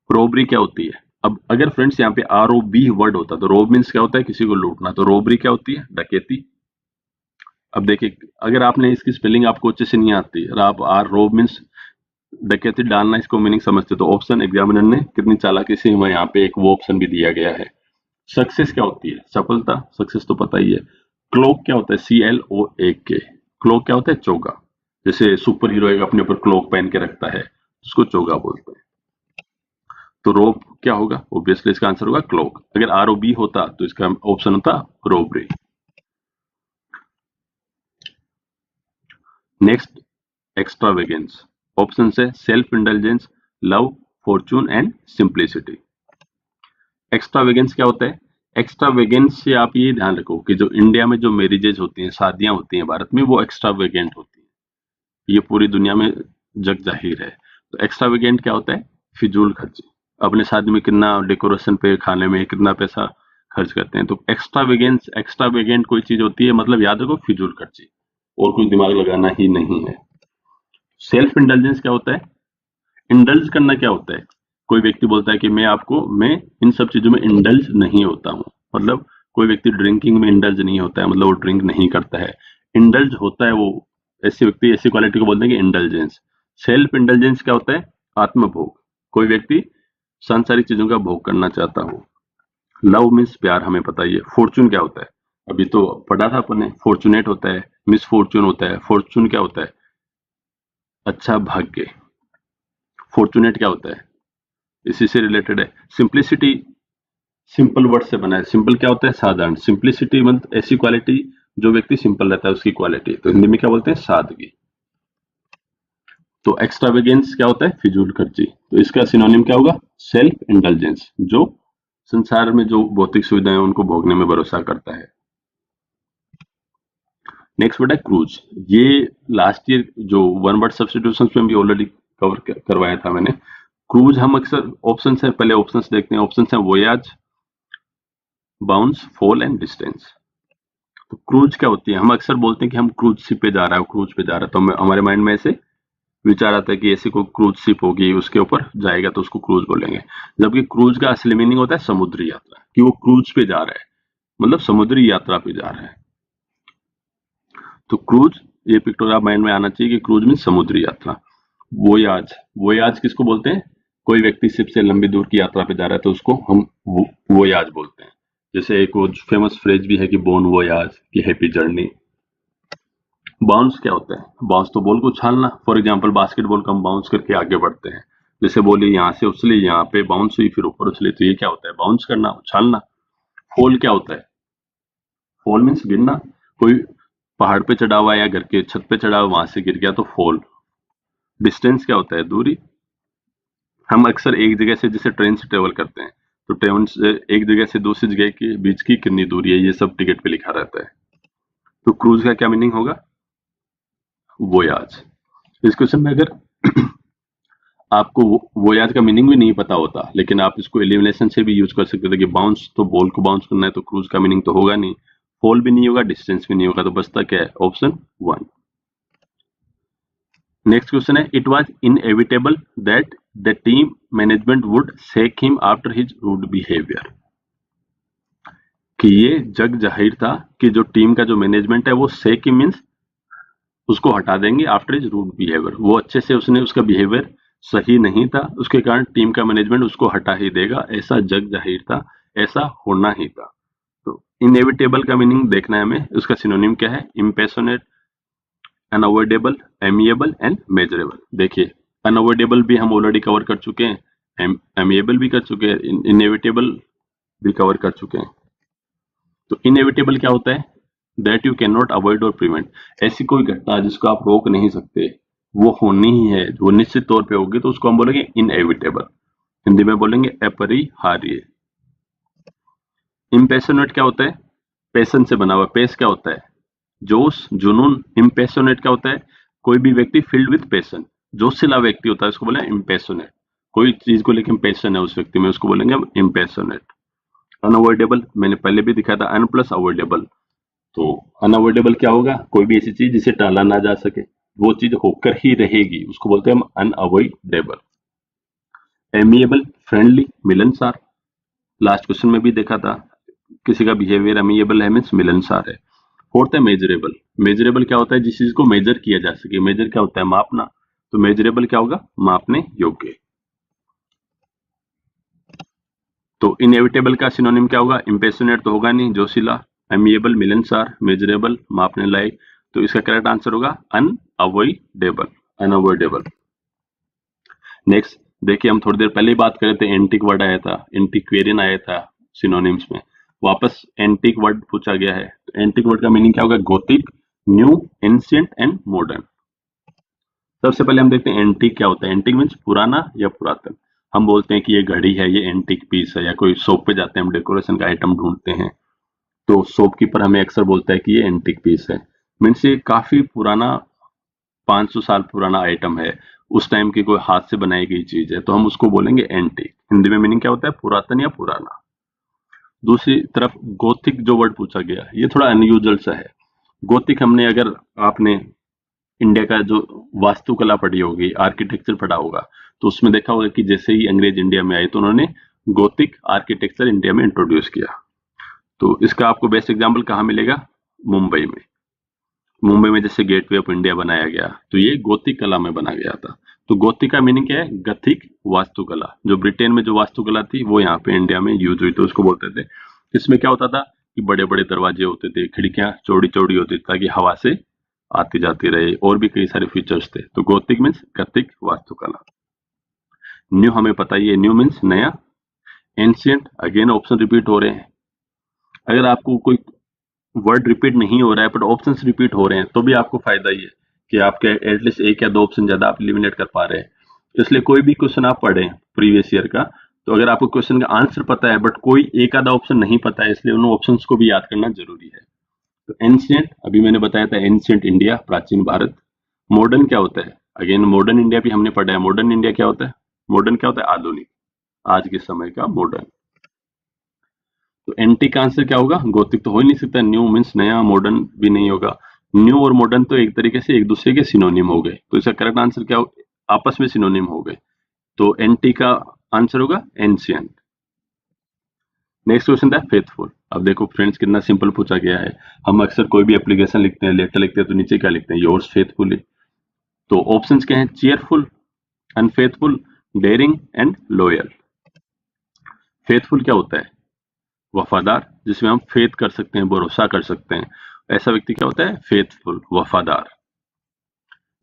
रोबरी क्या होती है? अब अगर फ्रेंड्स यहाँ पे ROB वर्ड होता तो रोब मीन्स क्या होता है? किसी को लूटना। तो रोबरी क्या होती है? डकैती। अब देखिए, अगर आपने इसकी स्पेलिंग आपको अच्छे से नहीं आती और आप रोब मीन्स डकैती डालना इसको मीनिंग समझते, तो ऑप्शन एग्जामिनर ने कितनी चालाकी से हमें यहाँ पे एक वो ऑप्शन भी दिया गया है। सक्सेस क्या होती है? सफलता। सक्सेस तो पता ही है। क्लोक क्या होता है? CLOAK। क्लोक क्या होता है? चोगा। जैसे सुपर हीरो एक अपने ऊपर क्लोक पहन के रखता है, उसको चोगा बोलते हैं। तो रोब क्या होगा? ऑब्वियसली इसका आंसर होगा क्लोक। अगर ROB होता तो इसका ऑप्शन होता रोबरी। Next, extravagance. ऑप्शन है self indulgence, love, Fortune and simplicity. Extravagance क्या होता है? एक्स्ट्रावेगेंस से आप ये ध्यान रखो कि जो इंडिया में जो मैरिजेज होती हैं, शादियां होती हैं भारत में, वो एक्स्ट्रावेगेंट होती हैं। ये पूरी दुनिया में जग जाहिर है। तो एक्स्ट्रावेगेंट क्या होता है? फिजूल खर्ची। अपने शादी में कितना डेकोरेशन पे, खाने में कितना पैसा खर्च करते हैं। तो एक्स्ट्रावेगेंट कोई चीज होती है, मतलब याद रखो फिजूल खर्ची, और कुछ दिमाग लगाना ही नहीं है। सेल्फ इंटेलिजेंस क्या होता है? इंडल्ज करना क्या होता है? कोई व्यक्ति बोलता है कि मैं इन सब चीजों में इंडल्ज नहीं होता हूँ, मतलब कोई व्यक्ति ड्रिंकिंग में इंडल्ज नहीं होता है, मतलब वो ड्रिंक नहीं करता है। इंडल्ज होता है वो ऐसे व्यक्ति, ऐसी क्वालिटी को बोलते हैं कि इंडल्जेंस। सेल्फ इंटेलिजेंस क्या होता है? आत्मभोग। कोई व्यक्ति सांसारिक चीजों का भोग करना चाहता हो। लव मीन्स प्यार, हमें पता ही है। फॉर्चून क्या होता है? अभी तो पढ़ा था अपन ने। फॉर्चुनेट होता है, मिस फॉर्चून होता है। फॉर्चून क्या होता है? अच्छा भाग्य। फॉर्चुनेट क्या होता है? इसी से रिलेटेड है। सिंप्लिसिटी सिंपल वर्ड से बना है। सिंपल क्या होता है? साधारण। सिंप्लिसिटी मतलब ऐसी क्वालिटी जो व्यक्ति सिंपल रहता है, उसकी क्वालिटी। तो हिंदी में क्या बोलते हैं? सादगी। तो एक्स्ट्रावेगेंस क्या होता है? फिजूल खर्ची। तो इसका सिनोनिम क्या होगा? सेल्फ इंडल्जेंस, जो संसार में जो भौतिक सुविधाएं उनको भोगने में भरोसा करता है। नेक्स्ट वर्ड है क्रूज। ये लास्ट ईयर जो वन वर्ड सब्स्टिट्यूशन में भी ऑलरेडी कवर करवाया था मैंने। क्रूज हम अक्सर ऑप्शन है, पहले ऑप्शन देखते हैं। ऑप्शन है voyage, bounce, fall and distance. तो क्रूज क्या होती है? हम अक्सर बोलते हैं कि हम क्रूज शिप पे जा रहा है, क्रूज पे जा रहा है, तो हमारे माइंड में ऐसे विचार आता है कि ऐसी कोई क्रूज शिप होगी, उसके ऊपर जाएगा तो उसको क्रूज बोलेंगे। जबकि क्रूज का असली मीनिंग होता है समुद्री यात्रा, कि वो क्रूज पे जा रहा है, मतलब समुद्री यात्रा पे जा रहा है। तो क्रूज, ये पिक्चर आप माइंड में आना चाहिए कि क्रूज मीन समुद्री यात्रा। वोयाज, वोयाज किसको बोलते हैं? कोई व्यक्ति शिप से लंबी दूर की यात्रा पे जा रहा है तो उसको हम वोयाज बोलते हैं। जैसे एक वो फेमस फ्रेज भी है कि बोर्न वोयाज की हैप्पी जर्नी। बाउंस क्या होता है? बाउंस तो बॉल को उछालना। फॉर एग्जांपल बास्केटबॉल को हम बाउंस करके आगे बढ़ते हैं। जैसे बॉल यहाँ से उछली, यहाँ पे बाउंस हुई, फिर ऊपर उछली, तो ये क्या होता है? बाउंस करना, उछालना। फॉल क्या होता है? फॉल मीन्स गिरना। कोई पहाड़ पे चढ़ा हुआ है या घर के छत पे चढ़ा हुआ, वहां से गिर गया तो फॉल। डिस्टेंस क्या होता है? दूरी। हम अक्सर एक जगह से, जैसे ट्रेन से ट्रेवल करते हैं, तो ट्रेन से एक जगह से दूसरी जगह के बीच की कितनी दूरी है, ये सब टिकट पे लिखा रहता है। तो क्रूज का क्या मीनिंग होगा? वोयाज। इस क्वेश्चन में अगर आपको वोयाज का मीनिंग भी नहीं पता होता, लेकिन आप इसको एलिमिनेशन से भी यूज कर सकते थे कि बाउंस, तो बॉल को बाउंस करना है, तो क्रूज का मीनिंग तो होगा नहीं, फॉल भी नहीं होगा, डिस्टेंस भी नहीं होगा, तो बचता क्या है? ऑप्शन 1। नेक्स्ट क्वेश्चन है, it was inevitable that the team management would sack him after his rude behaviour. कि ये जग जाहिर था कि जो टीम का जो मैनेजमेंट है वो सेक हिम मींस उसको हटा देंगे आफ्टर हिज रूड बिहेवियर। वो अच्छे से उसने उसका बिहेवियर सही नहीं था, उसके कारण टीम का मैनेजमेंट उसको हटा ही देगा, ऐसा जग जाहिर था, ऐसा होना ही था। तो इनएविटेबल का मीनिंग देखना है हमें, उसका सिनोनिम क्या है? इम्पेशनेट, अनअवॉइडेबल, एमिएबल एंड मेजरेबल। देखिए, अनअवॉइडेबल भी हम ऑलरेडी कवर कर चुके हैं, एमिएबल भी कर चुके हैं, इनएविटेबल भी कवर कर चुके हैं। तो इनएविटेबल क्या होता है? That you can not avoid और प्रिवेंट। ऐसी कोई घटना जिसको आप रोक नहीं सकते, वो होनी ही है, वो निश्चित तौर पे होगी, तो उसको हम बोलेंगे इनएविटेबल। हिंदी में बोलेंगे अपरिहार्य। इम्पेशनेट क्या होता है? पैशन से बना हुआ। पेश क्या होता है? जोश, जुनून। इम्पेशनेट क्या होता है? कोई भी व्यक्ति फील्ड विद पैशन, जोशीला व्यक्ति होता है, उसको बोले इम्पेशनेट। कोई चीज को लेकर पैशन है उस व्यक्ति में, उसको बोलेंगे हम इम्पेशनेट। अनअवॉइडेबल मैंने पहले भी दिखाया था, अन प्लस अवॉइडेबल। तो अनअवॉइडेबल क्या होगा? कोई भी ऐसी चीज जिसे टाला ना जा सके, वो चीज होकर ही रहेगी, उसको बोलते हैं हम अनअवॉइडेबल। एमिएबल, फ्रेंडली, मिलनसार। लास्ट क्वेश्चन में भी देखा था, किसी का बिहेवियर एमिएबल है मीन्स मिलनसार है। फोर्थ है मेजरेबल। मेजरेबल क्या होता है? जिस चीज को मेजर किया जा सके। मेजर क्या होता है? मापना। तो मेजरेबल क्या होगा? मापने योग्य। तो इनएविटेबल का सिनोनिम क्या होगा? इम्पेशनेट तो होगा नहीं, जोशीला। एमिएबल, मिलनसार। मेजरेबल, मापने लायक। तो इसका करेक्ट आंसर होगा अनअवॉइडेबल। अनअवॉइडेबल। नेक्स्ट देखिए, हम थोड़ी देर पहले ही बात कर रहे थे, एंटिक वर्ड आया था, एंटिक्वेरियन आया था सिनोनिम्स में। वापस एंटिक वर्ड पूछा गया है, तो एंटिक वर्ड का मीनिंग क्या होगा? Gothic, new, ancient and modern. सबसे पहले हम देखते हैं एंटीक क्या होता है। एंटीक मीन्स पुराना या पुरातन। हम बोलते हैं कि ये घड़ी है, ये एंटीक पीस है, या कोई शॉप पे जाते हैं, हम डेकोरेशन का आइटम ढूंढते हैं, तो शॉपकीपर हमें अक्सर बोलता है कि ये एंटीक पीस है। मीन्स ये काफी पुराना, 500 साल पुराना आइटम है, उस टाइम की कोई हाथ से बनाई गई चीज है, तो हम उसको बोलेंगे एंटीक। हिंदी में मीनिंग क्या होता है? पुरातन या पुराना। दूसरी तरफ गोथिक जो वर्ड पूछा गया, ये थोड़ा अनयूजुअल सा है। गोथिक हमने, अगर आपने इंडिया का जो वास्तुकला पढ़ी होगी, आर्किटेक्चर पढ़ा होगा, तो उसमें देखा होगा कि जैसे ही अंग्रेज इंडिया में आए तो उन्होंने गोथिक आर्किटेक्चर इंडिया में इंट्रोड्यूस किया। तो इसका आपको बेस्ट एग्जांपल कहाँ मिलेगा? मुंबई में। मुंबई में जैसे गेटवे ऑफ इंडिया बनाया गया, तो ये गोथिक कला में बना गया था। तो गोथिक का मीनिंग क्या है? गथिक वास्तुकला। जो ब्रिटेन में जो वास्तुकला थी वो यहाँ पे इंडिया में यूज हुई, तो उसको बोलते थे। इसमें क्या होता था कि बड़े बड़े दरवाजे होते थे, खिड़कियां चौड़ी चौड़ी होती थी ताकि हवा से आती जाती रहे, और भी कई सारे फीचर्स थे। तो गोथिक मीन्स गथिक वास्तुकला। न्यू हमें पता ही है, न्यू मीन्स नया। एंशिएंट, अगेन ऑप्शन रिपीट हो रहे हैं। अगर आपको कोई वर्ड रिपीट नहीं हो रहा है बट ऑप्शंस रिपीट हो रहे हैं, तो भी आपको फायदा ही है कि आपके एटलीस्ट एक या दो ऑप्शन ज्यादा आप एलिमिनेट कर पा रहे हैं। इसलिए कोई भी क्वेश्चन आप पढ़ें प्रीवियस ईयर का, तो अगर आपको क्वेश्चन का आंसर पता है बट कोई एक आधा ऑप्शन नहीं पता है, इसलिए उन ऑप्शंस को भी याद करना जरूरी है। तो एंशिएंट अभी मैंने बताया था, एंशिएंट इंडिया, प्राचीन भारत। मॉडर्न क्या होता है? अगेन मॉडर्न इंडिया भी हमने पढ़ा है। मॉडर्न इंडिया क्या होता है? मॉडर्न क्या होता है? आधुनिक, आज के समय का मॉडर्न। तो एंटी का आंसर क्या होगा? गोथिक तो हो ही नहीं सकता, न्यू मीन्स नया, मॉडर्न भी नहीं होगा। न्यू और मॉडर्न तो एक तरीके से एक दूसरे के सिनोनिम हो गए, तो इसका करेक्ट आंसर क्या हो? आपस में सिनोनिम हो गए, तो एंटी का आंसर होगा एंशिएंट। नेक्स्ट क्वेश्चन था फेथफुल। अब देखो फ्रेंड्स, कितना सिंपल पूछा गया है। हम अक्सर कोई भी एप्लीकेशन लिखते हैं, लेटर लिखते हैं, तो नीचे क्या लिखते हैं? Yours faithfully. तो ऑप्शंस क्या हैं? Cheerful, unfaithful, daring and loyal. Faithful क्या होता है? वफादार, जिसमें हम फेथ कर सकते हैं, भरोसा कर सकते हैं, ऐसा व्यक्ति क्या होता है? फेथफुल, वफादार,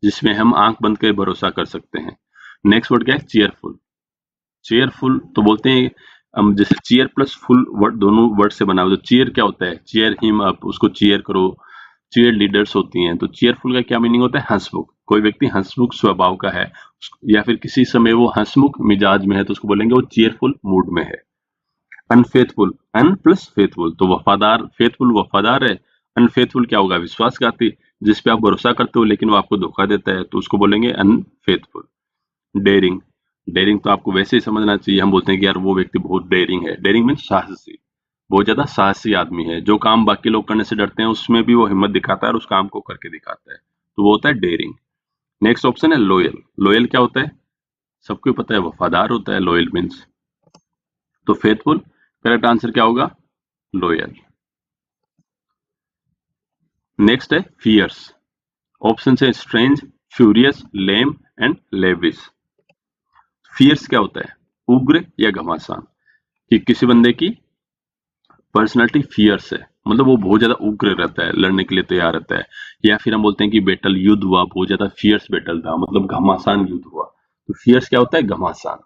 जिसमें हम आंख बंद कर भरोसा कर सकते हैं। नेक्स्ट वर्ड क्या है? चीयरफुल। चीयरफुल तो बोलते हैं हम, जैसे चीयर प्लस फुल वर्ड दोनों वर्ड से बना हुआ। तो चीयर क्या होता है? चीयर हिम अप, उसको चीयर करो। चीयर लीडर्स होती हैं। तो चीयरफुल का क्या मीनिंग होता है? हंसमुख। कोई व्यक्ति हंसमुख स्वभाव का है या फिर किसी समय वो हंसमुख मिजाज में है तो उसको बोलेंगे वो चीयरफुल मूड में है। अनफेथफुल, अन प्लस फेथफुल, तो वफादार, फेथफुल वफादार है। अनफेथफुल क्या होगा? विश्वासघाती, जिस पे आप भरोसा करते हो लेकिन वो आपको धोखा देता है, तो उसको बोलेंगे अनफेथफुल। डेयरिंग, डेयरिंग तो आपको वैसे ही समझना चाहिए। हम बोलते हैं कि यार वो व्यक्ति बहुत डेयरिंग है। डेयरिंग मीन्स साहसी, बहुत ज्यादा साहसी आदमी है। जो काम बाकी लोग करने से डरते हैं उसमें भी वो हिम्मत दिखाता है और उस काम को करके दिखाता है, तो वो होता है डेयरिंग। नेक्स्ट ऑप्शन है लॉयल। लॉयल क्या होता है? सबको पता है, वफादार होता है लॉयल मीन्स। तो फेथफुल, करेक्ट आंसर क्या होगा? लॉयल। नेक्स्ट है फियर्स। ऑप्शन है strange, furious, lame and lavish. Fierce क्या होता है? उग्र या घमासान, कि किसी बंदे की पर्सनालिटी फियर्स है, मतलब वो बहुत ज्यादा उग्र रहता है, लड़ने के लिए तैयार रहता है। या फिर हम बोलते हैं कि बैटल, युद्ध हुआ, बहुत ज्यादा फियर्स बैटल था, मतलब घमासान युद्ध हुआ। तो फियर्स क्या होता है? घमासान।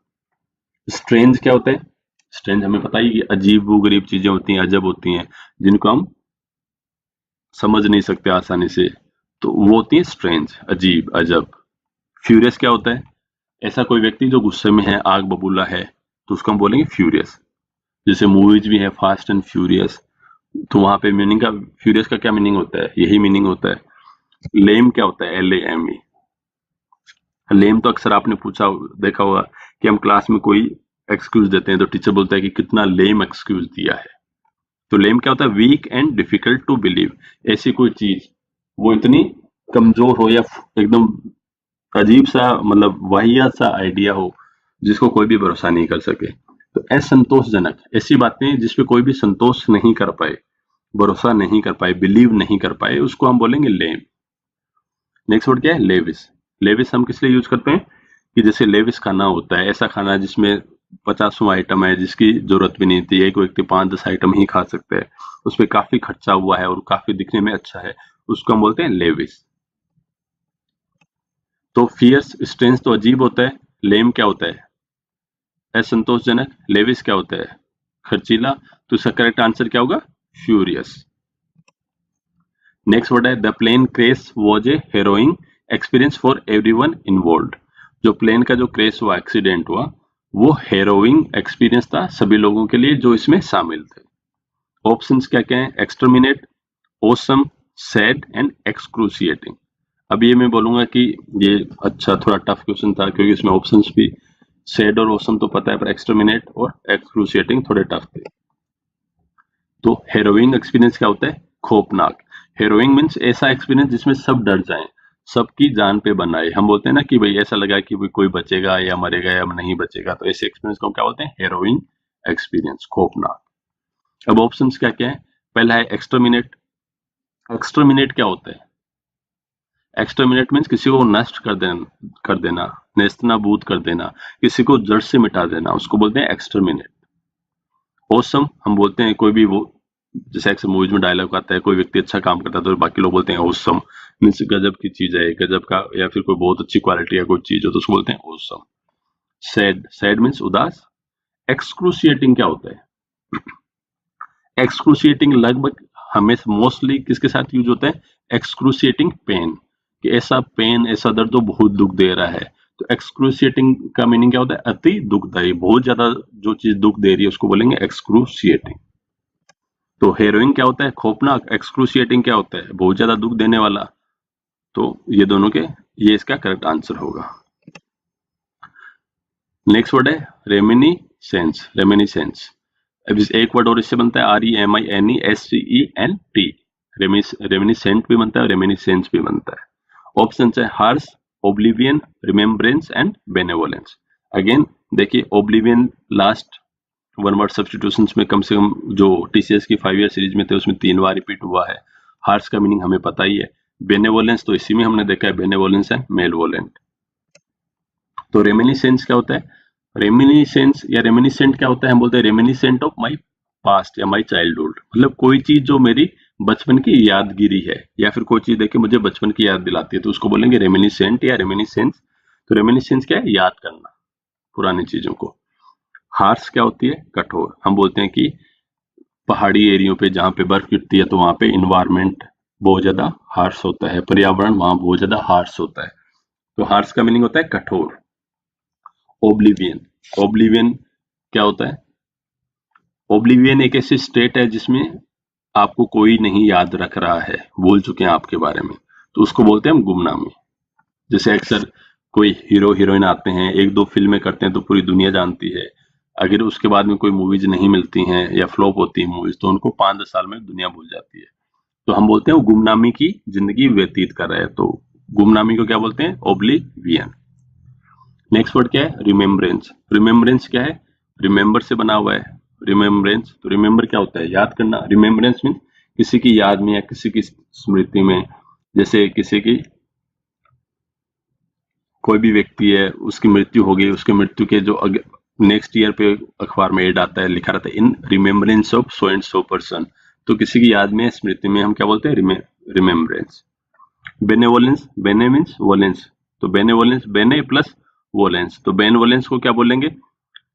स्ट्रेंज क्या होता है? स्ट्रेंज हमें पता ही है कि अजीब गरीब चीजें होती हैं, अजब होती हैं, जिनको हम समझ नहीं सकते आसानी से, तो वो होती है स्ट्रेंज, अजीब अजब। फ्यूरियस क्या होता है? ऐसा कोई व्यक्ति जो गुस्से में है, आग बबूला है, तो उसको हम बोलेंगे फ्यूरियस। जैसे मूवीज भी है फास्ट एंड फ्यूरियस, तो वहां पे मीनिंग का, फ्यूरियस का क्या मीनिंग होता है? यही मीनिंग होता है। लेम क्या होता है? LAME। लेम तो अक्सर आपने पूछा देखा होगा कि हम क्लास में कोई एक्सक्यूज देते हैं तो टीचर बोलता है कि कितना लेम एक्सक्यूज दिया है। तो लेम क्या होता है? Weak and difficult to believe. ऐसी कोई चीज वो इतनी कमजोर हो या एकदम अजीब सा, मतलब वाहियात सा आइडिया हो जिसको कोई भी भरोसा नहीं कर सके। तो असंतोषजनक, ऐसी बातें जिसपे कोई भी संतोष नहीं कर पाए, भरोसा नहीं कर पाए, बिलीव नहीं कर पाए, उसको हम बोलेंगे लेम। नेक्स्ट वर्ड क्या है? लेविस। लेविस हम किस लिए यूज करते हैं? कि जैसे लेविस खाना होता है, ऐसा खाना जिसमें 50वां आइटम है, जिसकी जरूरत भी नहीं थी, एक व्यक्ति 5-10 आइटम ही खा सकते हैं, उसपे काफी खर्चा हुआ है और काफी दिखने में अच्छा है, उसको हम बोलते हैं लेविस। तो फियर्स, स्ट्रेंज तो अजीब होता है, लेम क्या होता है? असंतोषजनक, लेविस क्या होता है? खर्चीला। तो इसका करेक्ट आंसर क्या होगा? फ्यूरियस। नेक्स्ट वर्ड है the plane crash was a harrowing experience for everyone involved. जो प्लेन का जो क्रेश हुआ, एक्सीडेंट हुआ, वो हेरोइंग एक्सपीरियंस था सभी लोगों के लिए जो इसमें शामिल थे। ऑप्शंस क्या क्या है? Exterminate, awesome, sad and एक्सक्रूसिएटिंग। अब ये मैं बोलूंगा कि ये अच्छा थोड़ा टफ क्वेश्चन था, क्योंकि इसमें ऑप्शंस भी सैड और ओसम तो पता है, पर एक्सटर्मिनेट और एक्सक्रूसिएटिंग थोड़े टफ थे। तो हेरोइंग एक्सपीरियंस क्या होता है? खौफनाक। हेरोइंग मीन्स ऐसा एक्सपीरियंस जिसमें सब डर जाएं, सबकी जान पे बन आए। हम बोलते हैं ना कि भाई ऐसा लगा कि भाई कोई बचेगा या मरेगा या नहीं बचेगा, तो ऐसे एक्सपीरियंस को क्या बोलते हैं? हेरोइंग एक्सपीरियंस, खौफनाक। अब ऑप्शंस क्या क्या है? पहला है एक्सटर्मिनेट। एक्सटर्मिनेट क्या होता है? एक्सटर्मिनेट मीन्स किसी को नष्ट कर देना, नेस्तनाबूद कर देना, किसी को जड़ से मिटा देना, उसको बोलते हैं एक्सटर्मिनेट। ओसम हम बोलते हैं कोई भी वो, जैसे अक्सर मूवीज में डायलॉग आता है, कोई व्यक्ति अच्छा काम करता है तो बाकी लोग बोलते हैं ओसम, मीन्स गजब की चीज है, गजब का, या फिर कोई बहुत अच्छी क्वालिटी है कोई चीज हो तो उसको बोलते हैं ओसम। सैड, सैड मीन्स उदास। एक्सक्रूसिएटिंग क्या होता है? एक्सक्रूसिएटिंग लगभग हमेशा मोस्टली किसके साथ यूज होता है? एक्सक्रूसिएटिंग पेन, कि ऐसा पेन, ऐसा दर्द जो बहुत दुख दे रहा है। तो एक्सक्रूसिएटिंग का मीनिंग क्या होता है? अति दुखदायी, बहुत ज्यादा जो चीज दुख दे रही है उसको बोलेंगे एक्सक्रूसिएटिंग। तो हेरोइन क्या होता है? खौफनाक। एक्सक्रूसिएटिंग क्या होता है? बहुत ज्यादा दुख देने वाला। तो ये दोनों के, ये इसका करेक्ट आंसर होगा। नेक्स्ट वर्ड है रेमिनीसेंस। रेमिनीसेंस, अब इस एक वर्ड और इससे बनता है REMINISCENT। रेमिनीसेंट भी बनता है, रेमिनीसेंस भी बनता है। ऑप्शन है hearse, oblivion, remembrance and benevolence. Again देखिए, oblivion last one word substitution में कम से कम जो TCS की 5 ईयर सीरीज में थे उसमें 3 बार रिपीट हुआ है। हार्स का मीनिंग हमें पता ही है। बेनेवोलेंस तो इसी में हमने देखा है, बेनेवोलेंस एंड मेलवोलेंट। तो रेमिनिसेंस क्या होता है? रेमिनिसेंस या रेमिनिसेंट क्या होता है? हम बोलते हैं रेमिनिसेंट ऑफ माई पास्ट या माई चाइल्डहुड, मतलब कोई चीज जो मेरी बचपन की यादगिरी है या फिर कोई चीज देख के मुझे बचपन की याद दिलाती है तो उसको बोलेंगे रेमिनिसेंट या रेमिनिसेंस। तो रेमिनिसेंस क्या है? याद करना पुरानी चीजों को। हार्श क्या होती है? कठोर। हम बोलते हैं कि पहाड़ी एरियो पे जहाँ पे बर्फ गिरती है तो वहां पे इन्वायरमेंट बहुत ज्यादा हार्श होता है, पर्यावरण वहां बहुत ज्यादा हार्श होता है। तो हार्श का मीनिंग होता है कठोर। ओब्लिवियन, ओब्लिवियन क्या होता है? ओब्लिवियन एक ऐसी स्टेट है जिसमें आपको कोई नहीं याद रख रहा है, भूल चुके हैं आपके बारे में, तो उसको बोलते हैं हम गुमनामी। जैसे अक्सर कोई हीरो हीरोइन आते हैं, एक दो फिल्में करते हैं तो पूरी दुनिया जानती है, अगर उसके बाद में कोई मूवीज नहीं मिलती हैं या फ्लॉप होती है मूवीज तो उनको 5-10 साल में दुनिया भूल जाती है। तो हम बोलते हैं वो गुमनामी की जिंदगी व्यतीत कर रहा है, तो गुमनामी को क्या बोलते हैं? ओब्लिवियन। नेक्स्ट वर्ड क्या है? रिमेम्बरेंस। रिमेम्बरेंस क्या है? रिमेम्बर से बना हुआ है रिमेम्बरेंस। तो रिमेम्बर क्या होता है? याद करना। रिमेम्बरेंस मीन किसी की याद में या किसी की स्मृति में, जैसे किसी की कोई भी व्यक्ति है उसकी मृत्यु हो गई, उसकी मृत्यु के जो नेक्स्ट ईयर पे अखबार में एड आता है, लिखा रहता है इन remembrance of so and so person, तो किसी की याद में स्मृति में हम क्या बोलते हैं? रिमेम्बरेंस। बेनेवोलेंस, बेने मीन्स वोलेंस, तो बेनेवोलेंस बेने प्लस वोलेंस, तो बेनेवोलेंस को क्या बोलेंगे?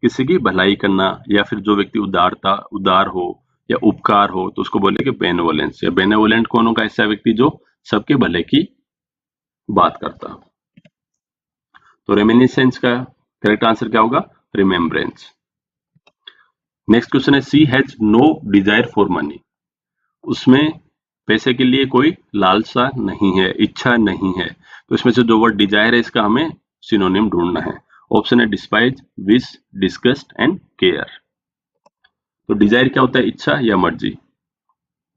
किसी की भलाई करना या फिर जो व्यक्ति उदार हो या उपकार हो तो उसको बोलेंगे बेनेवोलेंस। या बेनेवोलेंट कौन होगा? ऐसा व्यक्ति जो सबके भले की बात करता। तो रेमिनिसेंस का करेक्ट आंसर क्या होगा? रिमेम्बरेंस। नेक्स्ट क्वेश्चन है she has no desire for money. उसमें पैसे के लिए कोई लालसा नहीं है, इच्छा नहीं है। तो इसमें से जो वर्ड डिजायर है इसका हमें सिनोनिम ढूंढना है। ऑप्शन है despise, wish, disgust and care. तो डिजायर क्या होता है? इच्छा या मर्जी।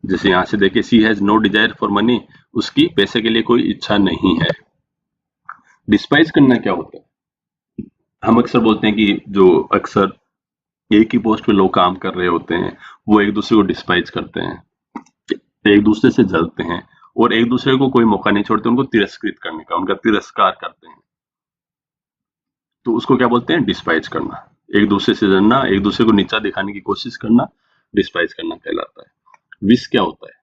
जैसे यहां से देखिए she has no desire for money, उसकी पैसे के लिए कोई इच्छा नहीं है। डिस्पाइज करना क्या होता है? हम अक्सर बोलते हैं कि जो अक्सर एक ही पोस्ट पे लोग काम कर रहे होते हैं वो एक दूसरे को डिस्पाइज करते हैं, एक दूसरे से जलते हैं और एक दूसरे को कोई मौका नहीं छोड़ते उनको तिरस्कृत करने का, उनका तिरस्कार करते हैं, तो उसको क्या बोलते हैं? डिस्पाइज करना। एक दूसरे से जलना, एक दूसरे को नीचा दिखाने की कोशिश करना, डिस्पाइज करना कहलाता है। विश क्या होता है?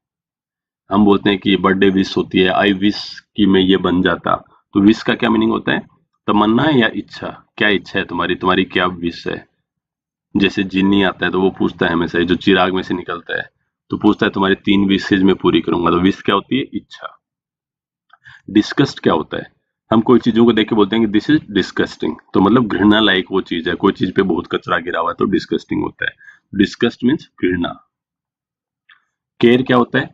हम बोलते हैं कि बर्थडे विश होती है, आई विश कि मैं ये बन जाता, तो विश का क्या मीनिंग होता है? तमन्ना या इच्छा। क्या इच्छा है तुम्हारी, तुम्हारी क्या विश है? जैसे जिन्नी आता है तो वो पूछता है हमेशा, जो चिराग में से निकलता है तो पूछता है तुम्हारी 3 विशेज में पूरी करूंगा, तो विश क्या होती है? इच्छा। डिस्कस्ट क्या होता है? हम कोई चीजों को देख के बोलते हैं कि दिस इज डिस्कस्टिंग, तो मतलब घृणा लायक वो चीज है, कोई चीज पे बहुत कचरा गिरा हुआ है तो डिस्कस्टिंग होता है। डिस्कस्ट मीन्स घृणा। केयर क्या होता है?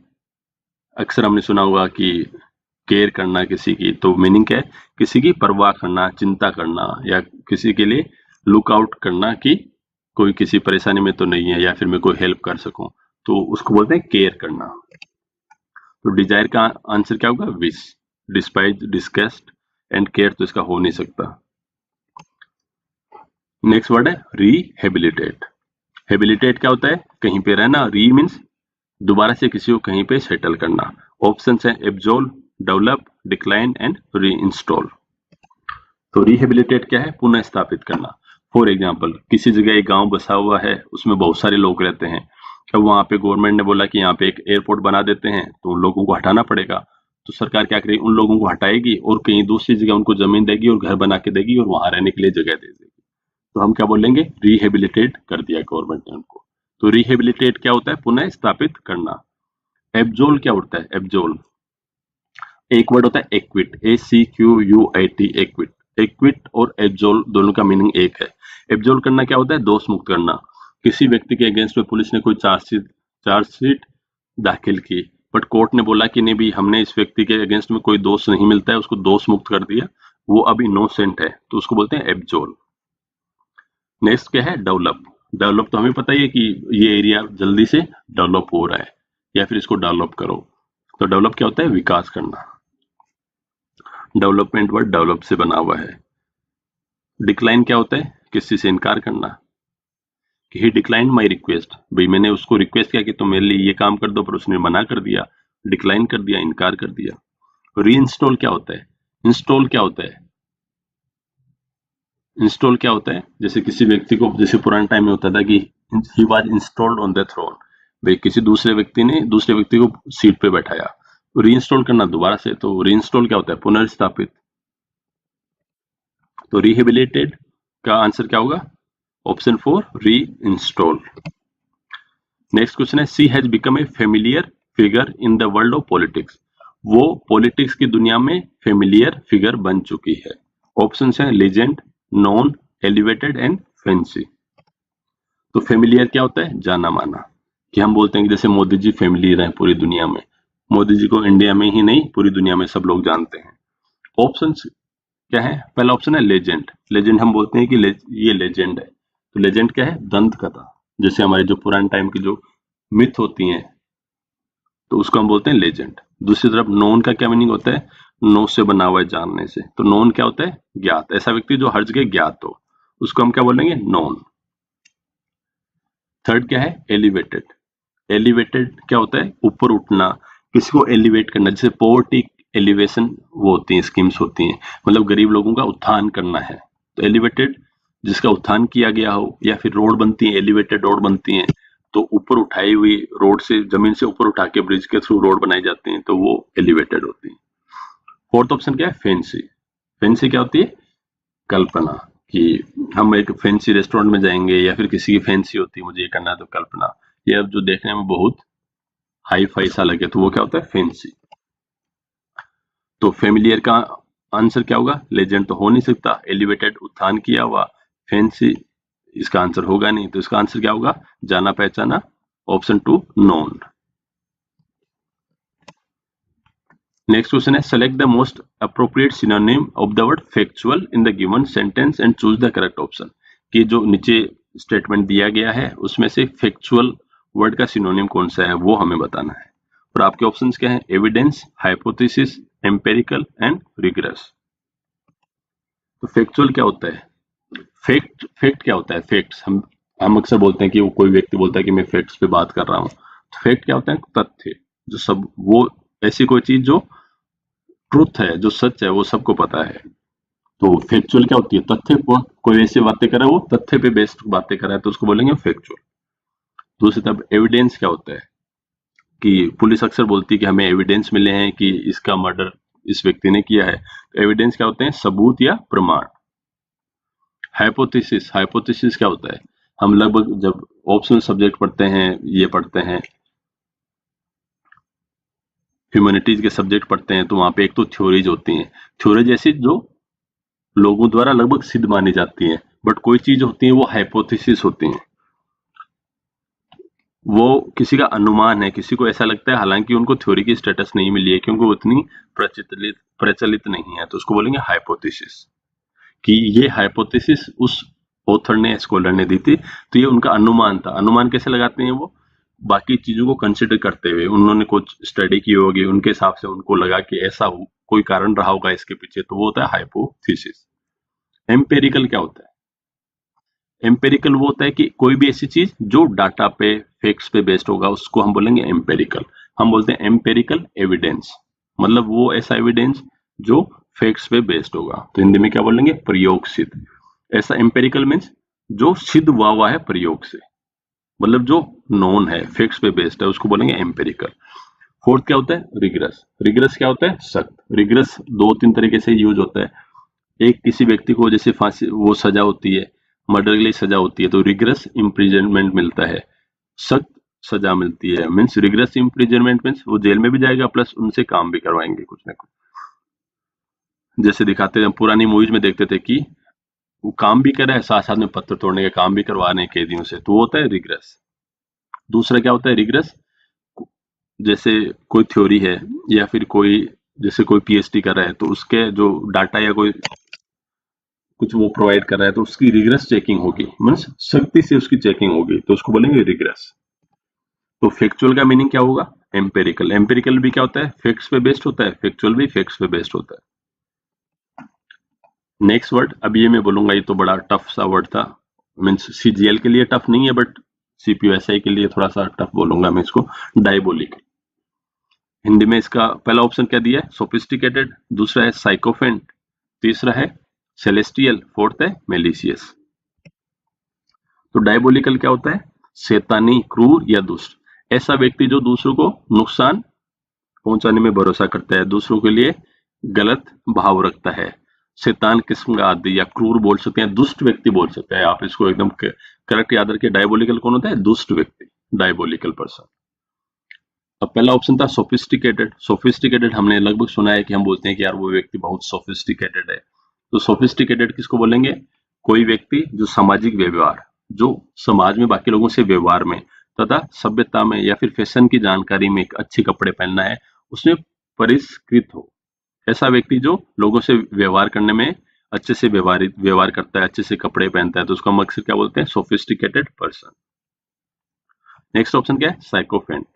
अक्सर हमने सुना होगा कि केयर करना किसी की, तो मीनिंग क्या है? किसी की परवाह करना, चिंता करना या किसी के लिए लुक आउट करना कि कोई किसी परेशानी में तो नहीं है या फिर मैं कोई हेल्प कर सकूं, तो उसको बोलते हैं केयर करना। तो डिजायर का आंसर क्या होगा? Wish. Despise, disgust and care तो इसका हो नहीं सकता। नेक्स्ट वर्ड है रिहेबिलिटेट। हेबिलिटेट क्या होता है? कहीं पे रहना। री मीन्स दोबारा से किसी को कहीं पे सेटल करना। ऑप्शन है absolve, develop, decline and re install. तो रिहेबिलिटेट क्या है? पुनः स्थापित करना। फॉर एग्जाम्पल किसी जगह एक गांव बसा हुआ है, उसमें बहुत सारे लोग रहते हैं, अब वहां पे गवर्नमेंट ने बोला कि यहाँ पे एक एयरपोर्ट बना देते हैं, तो उन लोगों को हटाना पड़ेगा। तो सरकार क्या करेगी? उन लोगों को हटाएगी और कहीं दूसरी जगह उनको जमीन देगी और घर बना के देगी और वहां रहने के लिए जगह दे देगी। तो हम क्या बोलेंगे? रिहेबिलिटेट कर दिया गवर्नमेंट ने उनको। तो रिहेबिलिटेट क्या होता है? पुनः स्थापित करना। एब्जोल क्या होता है? एब्जोल एक वर्ड होता है एक्विट, ACQUIT, एक्विट। एक्विट और एब्जोल दोनों का मीनिंग एक है। एब्जोल करना क्या होता है? दोष मुक्त करना। किसी व्यक्ति के अगेंस्ट में पुलिस ने कोई चार्जशीट दाखिल की, बट कोर्ट ने बोला कि नहीं भी हमने इस व्यक्ति के अगेंस्ट में कोई दोष नहीं मिलता है, उसको दोष मुक्त कर दिया, वो अब इनोसेंट है, तो उसको बोलते हैं एब्जोल। नेक्स्ट क्या है? डेवलप। डेवलप तो हमें पता ही है कि ये एरिया जल्दी से डेवलप हो रहा है या फिर इसको डेवलप करो। तो डेवलप क्या होता है? विकास करना। डेवलपमेंट वर्ड डेवलप से बना हुआ है। डिक्लाइन क्या होता है? किसी से इनकार करना। कि ही डिक्लाइन माई रिक्वेस्ट, भाई मैंने उसको रिक्वेस्ट किया कि तुम मेरे लिए ये काम कर दो, पर उसने मना कर दिया, डिक्लाइन कर दिया, इनकार कर दिया। री इंस्टॉल क्या होता है? इंस्टॉल क्या होता है? इंस्टॉल क्या होता है? जैसे किसी व्यक्ति को, जैसे पुराने टाइम में होता था कि he was installed on the throne, भाई किसी दूसरे व्यक्ति ने दूसरे व्यक्ति को सीट पे बैठाया। रीइंस्टॉल करना दोबारा से, तो रीइंस्टॉल क्या होता है? पुनर्स्थापित। तो रिहेबिलिटेड का आंसर क्या होगा? ऑप्शन 4 री इंस्टॉल। नेक्स्ट क्वेश्चन है, she has become a familiar figure in the world of politics. वो पॉलिटिक्स की दुनिया में फेमिलियर फिगर बन चुकी है। ऑप्शंस हैं legend, non, elevated and fancy. तो फेमिलियर क्या होता है? जाना माना, कि हम बोलते हैं कि जैसे मोदी जी फेमिलियर हैं पूरी दुनिया में। मोदी जी को इंडिया में ही नहीं पूरी दुनिया में सब लोग जानते हैं। ऑप्शंस क्या है? पहला ऑप्शन है लेजेंड। लेजेंड हम बोलते हैं कि ये लेजेंड है। तो लेजेंड क्या है? दंत कथा, जैसे हमारे जो पुराने टाइम की जो मिथ होती हैं, तो उसको हम बोलते हैं लेजेंड। दूसरी तरफ नोन का क्या मीनिंग होता है? नो से बना हुआ है, जानने से। तो नोन क्या होता है? ज्ञात, ऐसा व्यक्ति जो हर जगह ज्ञात हो, उसको हम क्या बोलेंगे? नोन। थर्ड क्या है? एलिवेटेड। एलिवेटेड क्या होता है? ऊपर उठना, किसी को एलिवेट करना, जैसे पोवर्टी एलिवेशन वो होती है, स्कीम्स होती हैं, मतलब गरीब लोगों का उत्थान करना है। तो एलिवेटेड जिसका उत्थान किया गया हो, या फिर रोड बनती है, एलिवेटेड रोड बनती है, तो ऊपर उठाई हुई रोड से, जमीन से ऊपर उठा के ब्रिज के थ्रू रोड बनाई जाती है, तो वो एलिवेटेड होती है। फोर्थ ऑप्शन क्या है? फैंसी। फैंसी क्या होती है? कल्पना, कि हम एक फैंसी रेस्टोरेंट में जाएंगे, या फिर किसी की फैंसी होती है, मुझे ये करना है, तो कल्पना, ये अब जो देखने में बहुत हाई फाई सा लगे, तो वो क्या होता है? फैंसी। तो फेमिलियर का आंसर क्या होगा? लेजेंड तो हो नहीं सकता, एलिवेटेड उत्थान किया हुआ, फैंसी इसका आंसर होगा नहीं, तो इसका आंसर क्या होगा? जाना पहचाना, ऑप्शन 2 नोन। नेक्स्ट क्वेश्चन है, select the most appropriate synonym of the word factual in the given sentence and choose the correct option. कि जो नीचे स्टेटमेंट दिया गया है उसमें से फैक्चुअल वर्ड का सिनोनिम कौन सा है, वो हमें बताना है। और आपके ऑप्शंस क्या हैं? Evidence, hypothesis, empirical and regress. तो फैक्चुअल क्या होता है? फैक्ट क्या होता है? फैक्ट्स हम अक्सर बोलते हैं कि वो कोई व्यक्ति बोलता है कि मैं फैक्ट्स पे बात कर रहा हूँ। तो फैक्ट क्या होता है? तथ्य, जो सब वो ऐसी कोई चीज जो ट्रुथ है, जो सच है, वो सबको पता है। तो फैक्चुअल क्या होती है? तथ्य को कोई ऐसी बातें करे, वो तथ्य पे बेस्ड बातें करे, तो उसको बोलेंगे फैक्चुअल। दूसरी तरफ एविडेंस क्या होता है? कि पुलिस अक्सर बोलती है कि हमें एविडेंस मिले हैं कि इसका मर्डर इस व्यक्ति ने किया है। तो एविडेंस क्या होते हैं? सबूत या प्रमाण। हाइपोथेसिस, हाइपोथेसिस क्या होता है? हम लगभग जब ऑप्शनल सब्जेक्ट पढ़ते हैं, ये पढ़ते हैं, ह्यूमैनिटीज के सब्जेक्ट पढ़ते हैं, तो वहां पे एक तो थ्योरीज होती हैं, थ्योरी जैसी जो लोगों द्वारा लगभग सिद्ध मानी जाती है, बट कोई चीज होती है वो हाइपोथेसिस होती है, वो किसी का अनुमान है, किसी को ऐसा लगता है, हालांकि उनको थ्योरी की स्टेटस नहीं मिली है क्योंकि वो इतनी प्रचलित नहीं है, तो उसको बोलेंगे हाइपोथेसिस। कि ये हाइपोथेसिस उस ऑथर ने, स्कॉलर ने दी थी, तो ये उनका अनुमान था। अनुमान कैसे लगाते हैं वो? बाकी चीजों को कंसिडर करते हुए, उन्होंने कुछ स्टडी की होगी, उनके हिसाब से उनको लगा कि ऐसा कोई कारण रहा होगा इसके पीछे, तो वो होता है हाइपोथेसिस। एम्पेरिकल क्या होता है? एम्पेरिकल वो होता है कि कोई भी ऐसी चीज जो डाटा पे, फैक्ट्स पे बेस्ड होगा, उसको हम बोलेंगे एम्पेरिकल। हम बोलते हैं एम्पेरिकल एविडेंस, मतलब वो ऐसा एविडेंस जो फैक्ट्स पे बेस्ड होगा, तो हिंदी में क्या बोलेंगे? प्रयोग सिद्ध। ऐसा एम्पेरिकल मीन्स जो सिद्ध हुआ है प्रयोग से, मतलब जो नोन है, फैक्ट्स पे बेस्ड है, उसको बोलेंगे एम्पेरिकल। फोर्थ क्या होता है? रिग्रेस। रिग्रेस क्या होता है? सख्त। रिग्रेस दो तीन तरीके से यूज होता है। एक, किसी व्यक्ति को जैसे फांसी, वो सजा होती है, मर्डर के लिए सजा होती है, तो रिग्रेस इम्प्रिजनमेंट मिलता है, सख्त सजा मिलती है। मीन्स रिग्रेस इम्प्रिजनमेंट मीन्स वो जेल में भी जाएगा, प्लस उनसे काम भी करवाएंगे कुछ ना कुछ। जैसे दिखाते हैं पुरानी मूवीज में, देखते थे कि वो काम भी कर रहा है, साथ साथ में पत्थर तोड़ने का काम भी करवा रहे हैं कैदियों से, तो वो होता है रिग्रेस। दूसरा क्या होता है? रिग्रेस जैसे कोई थ्योरी है, या फिर कोई, जैसे कोई पीएचडी कर रहा है, तो उसके जो डाटा या कोई कुछ वो प्रोवाइड कर रहा है, तो उसकी रिग्रेस चेकिंग होगी, मीन्स सख्ती से उसकी चेकिंग होगी, तो उसको बोलेंगे रिग्रेस। तो फैक्चुअल का मीनिंग क्या होगा? एम्पेरिकल। एम्पेरिकल भी क्या होता है? फैक्ट्स पे बेस्ड होता है, फैक्चुअल भी फैक्ट्स पे बेस्ड होता है। नेक्स्ट वर्ड, अब ये मैं बोलूंगा, ये तो बड़ा टफ सा वर्ड था, मीन्स सीजीएल के लिए टफ नहीं है, बट सीपीयूएसआई के लिए थोड़ा सा टफ बोलूंगा मैं इसको। डायबोलिक। हिंदी में इसका पहला ऑप्शन क्या दिया है? सोफिस्टिकेटेड। दूसरा है साइकोफेंट। तीसरा है सेलेस्टियल। फोर्थ है मेलिशियस। तो डायबोलिकल क्या होता है? शैतानी, क्रूर या दुष्ट। ऐसा व्यक्ति जो दूसरों को नुकसान पहुंचाने में भरोसा करता है, दूसरों के लिए गलत भाव रखता है। शैतान किस्म का आदि या क्रूर बोल सकते हैं, दुष्ट व्यक्ति बोल सकते हैं। आप इसको एकदम करेक्ट याद रखिए। डायबोलिकल कौन होता है? दुष्ट व्यक्ति, डायबोलिकल पर्सन। अब पहला ऑप्शन था सोफिस्टिकेटेड। सोफिस्टिकेटेड हमने लगभग सुना है कि हम बोलते हैं कि यार वो व्यक्ति बहुत सोफिस्टिकेटेड है। तो सोफिस्टिकेटेड किसको बोलेंगे? कोई व्यक्ति जो सामाजिक व्यवहार, जो समाज में बाकी लोगों से व्यवहार में तथा सभ्यता में या फिर फैशन की जानकारी में, एक अच्छे कपड़े पहनना है उसमें परिष्कृत हो। ऐसा व्यक्ति जो लोगों से व्यवहार करने में अच्छे से व्यवहार करता है, अच्छे से कपड़े पहनता है, तो उसका मकसद क्या बोलते हैं? Sophisticated person. नेक्स्ट ऑप्शन क्या है? साइकोफेंट।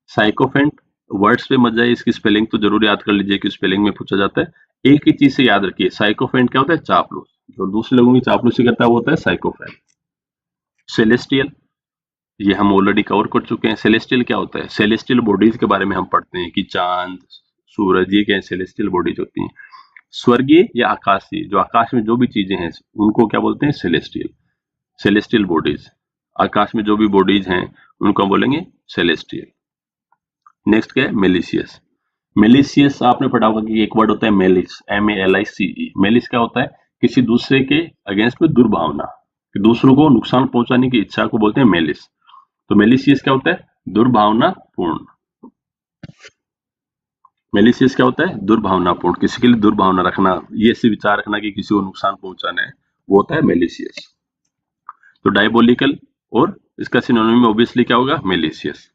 साइकोफेंट वर्ड्स पे मत जाइए, इसकी स्पेलिंग तो जरूर याद कर लीजिए कि स्पेलिंग में पूछा जाता है। एक ही चीज से याद रखिए, साइकोफेंट क्या होता है? चापलूस। जो दूसरे लोगों की चापलूसी करता है वो होता है साइकोफेंट। सेलेस्टियल, ये हम ऑलरेडी कवर कर चुके हैं। सेलेस्टियल क्या होता है? सेलेस्टियल बॉडीज के बारे में हम पढ़ते हैं कि चांद, सूरज, ये क्या है? सेलेस्टियल बॉडीज होती हैं। स्वर्गीय या आकाशीय, जो आकाश में जो भी चीजें हैं उनको क्या बोलते हैं? सेलेस्टियल। सेलेस्टियल बॉडीज, आकाश में जो भी बॉडीज हैं उनको हम बोलेंगे सेलेस्टियल। नेक्स्ट क्या है? मेलिशियस। मेलिशियस आपने पढ़ा होगा कि एक वर्ड होता है मेलिस, MALICE। मेलिस क्या होता है? किसी दूसरे के अगेंस्ट में दुर्भावना, कि दूसरों को नुकसान पहुंचाने की इच्छा को बोलते हैं मेलिस। तो मेलिशियस क्या होता है? दुर्भावना पूर्ण। मेलिशियस क्या होता है? दुर्भावनापूर्ण, किसी के लिए दुर्भावना रखना, ये ऐसे विचार रखना कि किसी को नुकसान पहुंचाना है, वो होता है मेलिशियस। तो डायबोलिकल और इसका सिनोनिम ऑब्वियसली क्या होगा? मेलिशियस।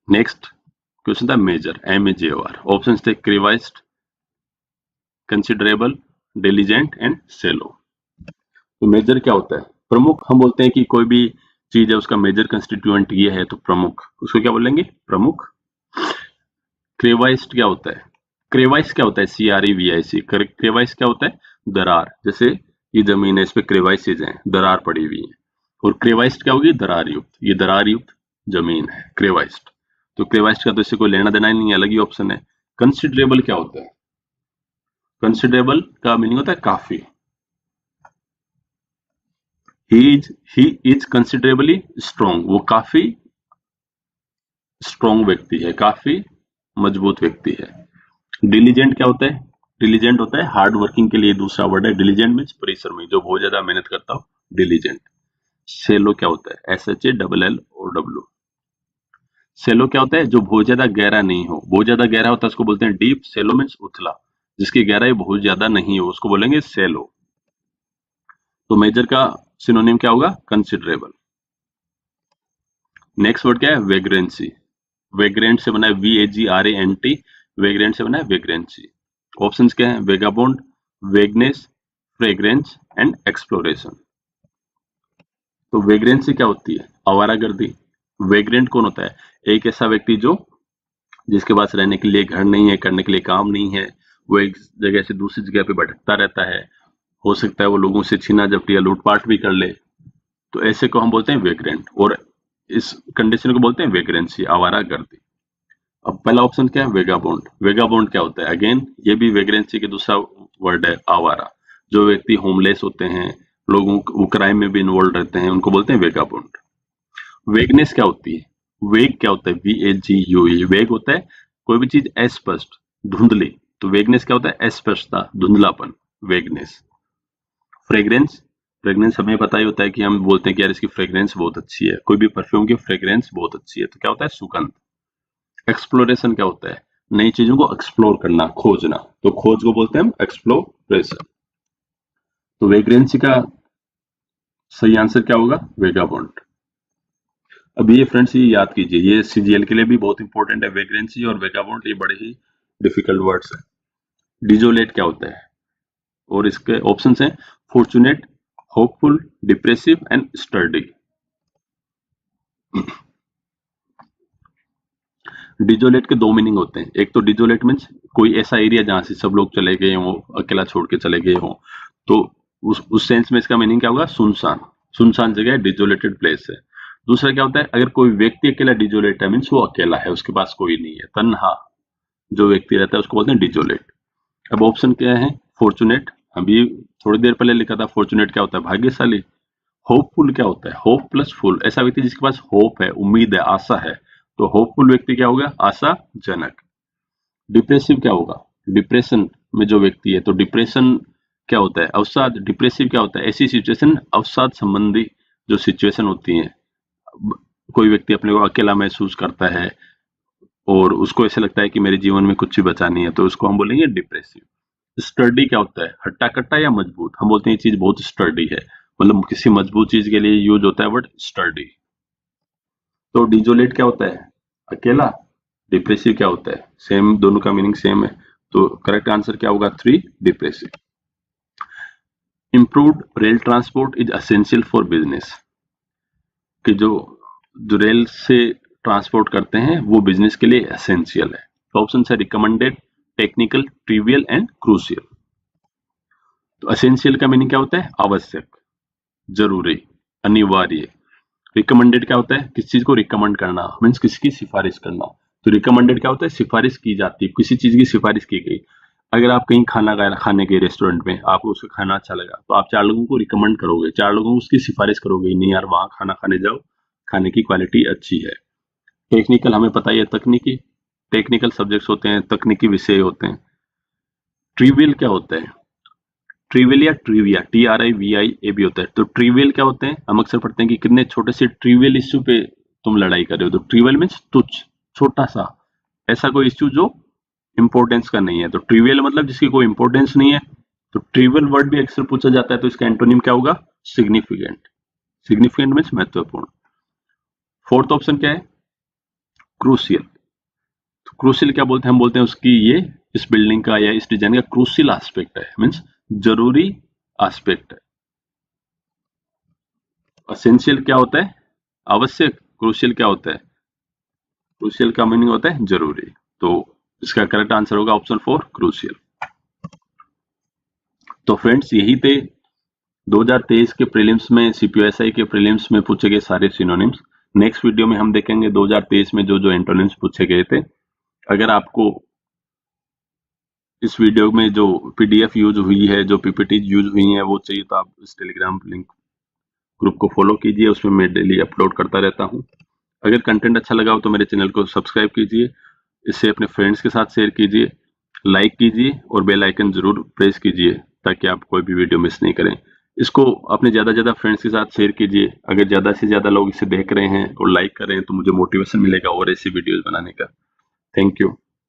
नेक्स्ट क्वेश्चन था मेजर, MAJOR। ऑप्शन थे क्रेवाइस्ट, कंसिडरेबल, डिलीजेंट एंड सेलो। तो मेजर क्या होता है? प्रमुख। हम बोलते हैं कि कोई भी चीज है उसका मेजर कंस्टिट्यूएंट ये है तो प्रमुख, उसको क्या बोलेंगे? प्रमुख। क्रेवाइस्ट क्या होता है? क्रेवाइस क्या होता है? CREVIC। क्रेवाइस क्या होता है? दरार। जैसे ये जमीन है, इस पे क्रेवाइसेज हैं, दरार पड़ी हुई है। और क्रेवाइस्ट क्या होगी? दरार युक्त। ये दरार युक्त जमीन है क्रेवाइस्ट। तो क्रेवाइस्ट का तो इससे कोई लेना देना ही नहीं है, अलग ही ऑप्शन है। कंसिडरेबल क्या होता है? कंसिडरेबल का मीनिंग होता है काफी। ही इज कंसिडरेबली स्ट्रॉन्ग, वो काफी स्ट्रॉन्ग व्यक्ति है, काफी मजबूत व्यक्ति है। डिलीजेंट क्या होता है? डिलीजेंट होता है हार्ड वर्किंग के लिए दूसरा वर्ड है। डिलीजेंट मीन्स परिश्रमी, जो बहुत ज्यादा मेहनत करता हो, डिलीजेंट। सेलो क्या होता है? SHALLOW। सेलो क्या होता है? जो बहुत ज्यादा गहरा नहीं हो। बहुत ज्यादा गहरा होता है उसको बोलते हैं डीप। सेलो मीन्स उथला, जिसकी गहराई बहुत ज्यादा नहीं हो उसको बोलेंगे सेलो। तो मेजर का सिनोनिम क्या होगा? कंसिडरेबल। नेक्स्ट वर्ड क्या है? वेग्रेंसी। वेग्रेंट से बना है VAGRANT। वेग्रेंट से बना है वेग्रेंसी। ऑप्शंस क्या है? वेगाबोंड, वेगनेस, फ्रेग्रेंस एंड एक्सप्लोरेशन। तो वेग्रेंसी क्या होती है? आवारागर्दी। वेग्रेंट कौन होता है? एक ऐसा व्यक्ति जो जिसके पास रहने के लिए घर नहीं है, करने के लिए काम नहीं है, वो एक जगह से दूसरी जगह पे भटकता रहता है। हो सकता है वो लोगों से छीना झपटी या लूटपाट भी कर ले, तो ऐसे को हम बोलते हैं वेग्रेंट। और इस कंडीशन को बोलते हैं वेग्रेंसी, आवारागर्दी। अब पहला ऑप्शन क्या है? वेगाबोंड। वेगाबोंड क्या होता है? अगेन ये भी वेग्रेंसी के दूसरा वर्ड है, आवारा। जो व्यक्ति होमलेस होते हैं, लोगों वो क्राइम में भी इन्वॉल्व रहते हैं, उनको बोलते हैं वेगाबोंड। वेगनेस क्या होती है? वेग क्या होता है? VAGUE। वेग होता है कोई भी चीज अस्पष्ट, धुंधली। तो वेगनेस क्या होता है? अस्पष्टता, धुंधलापन, वेगनेस। फ्रेग्रेंस, फ्रेग्रेंस हमें पता ही होता है कि हम बोलते हैं कि यार इसकी फ्रेग्रेंस बहुत अच्छी है, कोई भी परफ्यूम की फ्रेग्रेंस बहुत अच्छी है, तो क्या होता है? सुगंध। एक्सप्लोरेशन क्या होता है? नई चीजों को एक्सप्लोर करना, खोजना, तो खोज को बोलते हैं हम एक्सप्लोरेशन। तो वेग्रेंसी का सही आंसर क्या होगा? वेगाबोंड। अब ये फ्रेंड्स ये याद कीजिए, ये CGL के लिए भी बहुत इंपॉर्टेंट है। वेग्रेंसी और वेगाबोंड ये बड़े ही डिफिकल्ट वर्ड्स है। डिजोलेट क्या होता है? और इसके ऑप्शंस हैं fortunate, hopeful, depressive and sturdy. Desolate के दो मीनिंग होते हैं। एक तो डिजोलेट मीन्स कोई ऐसा एरिया जहां से सब लोग चले गए हों, अकेला छोड़ के चले गए हों, तो उस सेंस में इसका मीनिंग क्या होगा? सुनसान, सुनसान जगह, डिजोलेटेड प्लेस है। दूसरा क्या होता है? अगर कोई व्यक्ति अकेला डिजोलेट है मीन्स वो अकेला है, उसके पास कोई नहीं है, तन्हा जो व्यक्ति रहता है उसको बोलते हैं डिजोलेट। अब ऑप्शन क्या है? फॉर्चुनेट, अभी थोड़ी देर पहले लिखा था। फॉर्चुनेट क्या होता है? भाग्यशाली। होपफुल क्या होता है? होप प्लस फुल, ऐसा व्यक्ति जिसके पास होप है, उम्मीद है, आशा है, तो होपफुल व्यक्ति क्या होगा? आशाजनक। डिप्रेसिव क्या होगा? डिप्रेशन में जो व्यक्ति है, तो डिप्रेशन क्या होता है? अवसाद। डिप्रेसिव क्या होता है? ऐसी सिचुएशन, अवसाद संबंधी जो सिचुएशन होती है, कोई व्यक्ति अपने को अकेला महसूस करता है और उसको ऐसा लगता है कि मेरे जीवन में कुछ भी बचा नहीं है, तो उसको हम बोलेंगे डिप्रेसिव। स्टर्डी क्या होता है? हट्टा कट्टा या मजबूत? हम बोलते हैं ये चीज बहुत स्टर्डी है, मतलब किसी मजबूत चीज के लिए यूज होता है वर्ड स्टर्डी। तो डिजोलेट क्या होता है? अकेला। डिप्रेसिव क्या होता है? सेम, दोनों का मीनिंग सेम है, तो करेक्ट आंसर क्या होगा? 3, depressive. Improved rail transport is essential for business, कि जो रेल से ट्रांसपोर्ट करते हैं वो बिजनेस के लिए एसेंशियल है। तो ऑप्शन है recommended, technical, trivial and crucial. तो एसेंशियल का मीनिंग क्या होता है? आवश्यक, जरूरी, अनिवार्य। रिकमेंडेड क्या होता है? किसी चीज को रिकमेंड करना, मीन्स किसी की सिफारिश करना। तो रिकमेंडेड क्या होता है? सिफारिश की जाती है, किसी चीज की सिफारिश की गई। अगर आप कहीं खाने गए रेस्टोरेंट में, आपको उसका खाना अच्छा लगा, तो आप 4 लोगों को रिकमेंड करोगे, 4 लोगों को उसकी सिफारिश करोगे, नहीं यार वहां खाना खाने जाओ, खाने की क्वालिटी अच्छी है। टेक्निकल हमें पता ही है, तकनीकी, टेक्निकल सब्जेक्ट्स होते हैं, तकनीकी विषय होते हैं। ट्रिवियल क्या होता है? ट्रिवियल या ट्रिविया, TRIVIA भी होता है। तो ट्रिवियल क्या होते हैं? हम अक्सर पढ़ते हैं कि कितने छोटे से ट्रिवियल इश्यू पे तुम लड़ाई कर रहे हो। तो ट्रिवियल मीन्स तुच्छ, छोटा सा, ऐसा कोई इश्यू जो इंपॉर्टेंस का नहीं है। तो ट्रिवियल मतलब जिसकी कोई इंपॉर्टेंस नहीं है। तो ट्रिवियल वर्ड भी अक्सर पूछा जाता है, तो इसका एंटोनिम क्या होगा? सिग्निफिकेंट। सिग्निफिकेंट मीन्स महत्वपूर्ण। फोर्थ ऑप्शन क्या है? क्रूशियल। तो क्रूशियल क्या बोलते हैं? हम बोलते हैं उसकी ये इस बिल्डिंग का या इस डिजाइन का क्रूशियल एस्पेक्ट है, मीन्स जरूरी एस्पेक्ट है। एसेंशियल क्या होता है? आवश्यक। क्रूशियल क्या होता है? क्रूशियल का मीनिंग होता है जरूरी। तो इसका करेक्ट आंसर होगा ऑप्शन 4, क्रूशियल। तो फ्रेंड्स, यही थे 2023 के प्रीलिम्स में, CPSI के प्रीलिम्स में पूछे गए सारे सिनोनिम्स। नेक्स्ट वीडियो में हम देखेंगे 2023 में जो जो एंटोनिम्स पूछे गए थे। अगर आपको इस वीडियो में जो PDF यूज हुई है, जो PPT यूज हुई है, वो चाहिए तो आप इस टेलीग्राम लिंक ग्रुप को फॉलो कीजिए, उसमें मैं डेली अपलोड करता रहता हूँ। अगर कंटेंट अच्छा लगा हो तो मेरे चैनल को सब्सक्राइब कीजिए, इससे अपने फ्रेंड्स के साथ शेयर कीजिए, लाइक कीजिए और बेल आइकन जरूर प्रेस कीजिए ताकि आप कोई भी वीडियो मिस नहीं करें। इसको अपने ज़्यादा फ्रेंड्स के साथ शेयर कीजिए। अगर ज़्यादा से ज़्यादा लोग इसे देख रहे हैं और लाइक कर रहे हैं तो मुझे मोटिवेशन मिलेगा और ऐसी वीडियोज बनाने का। Thank you.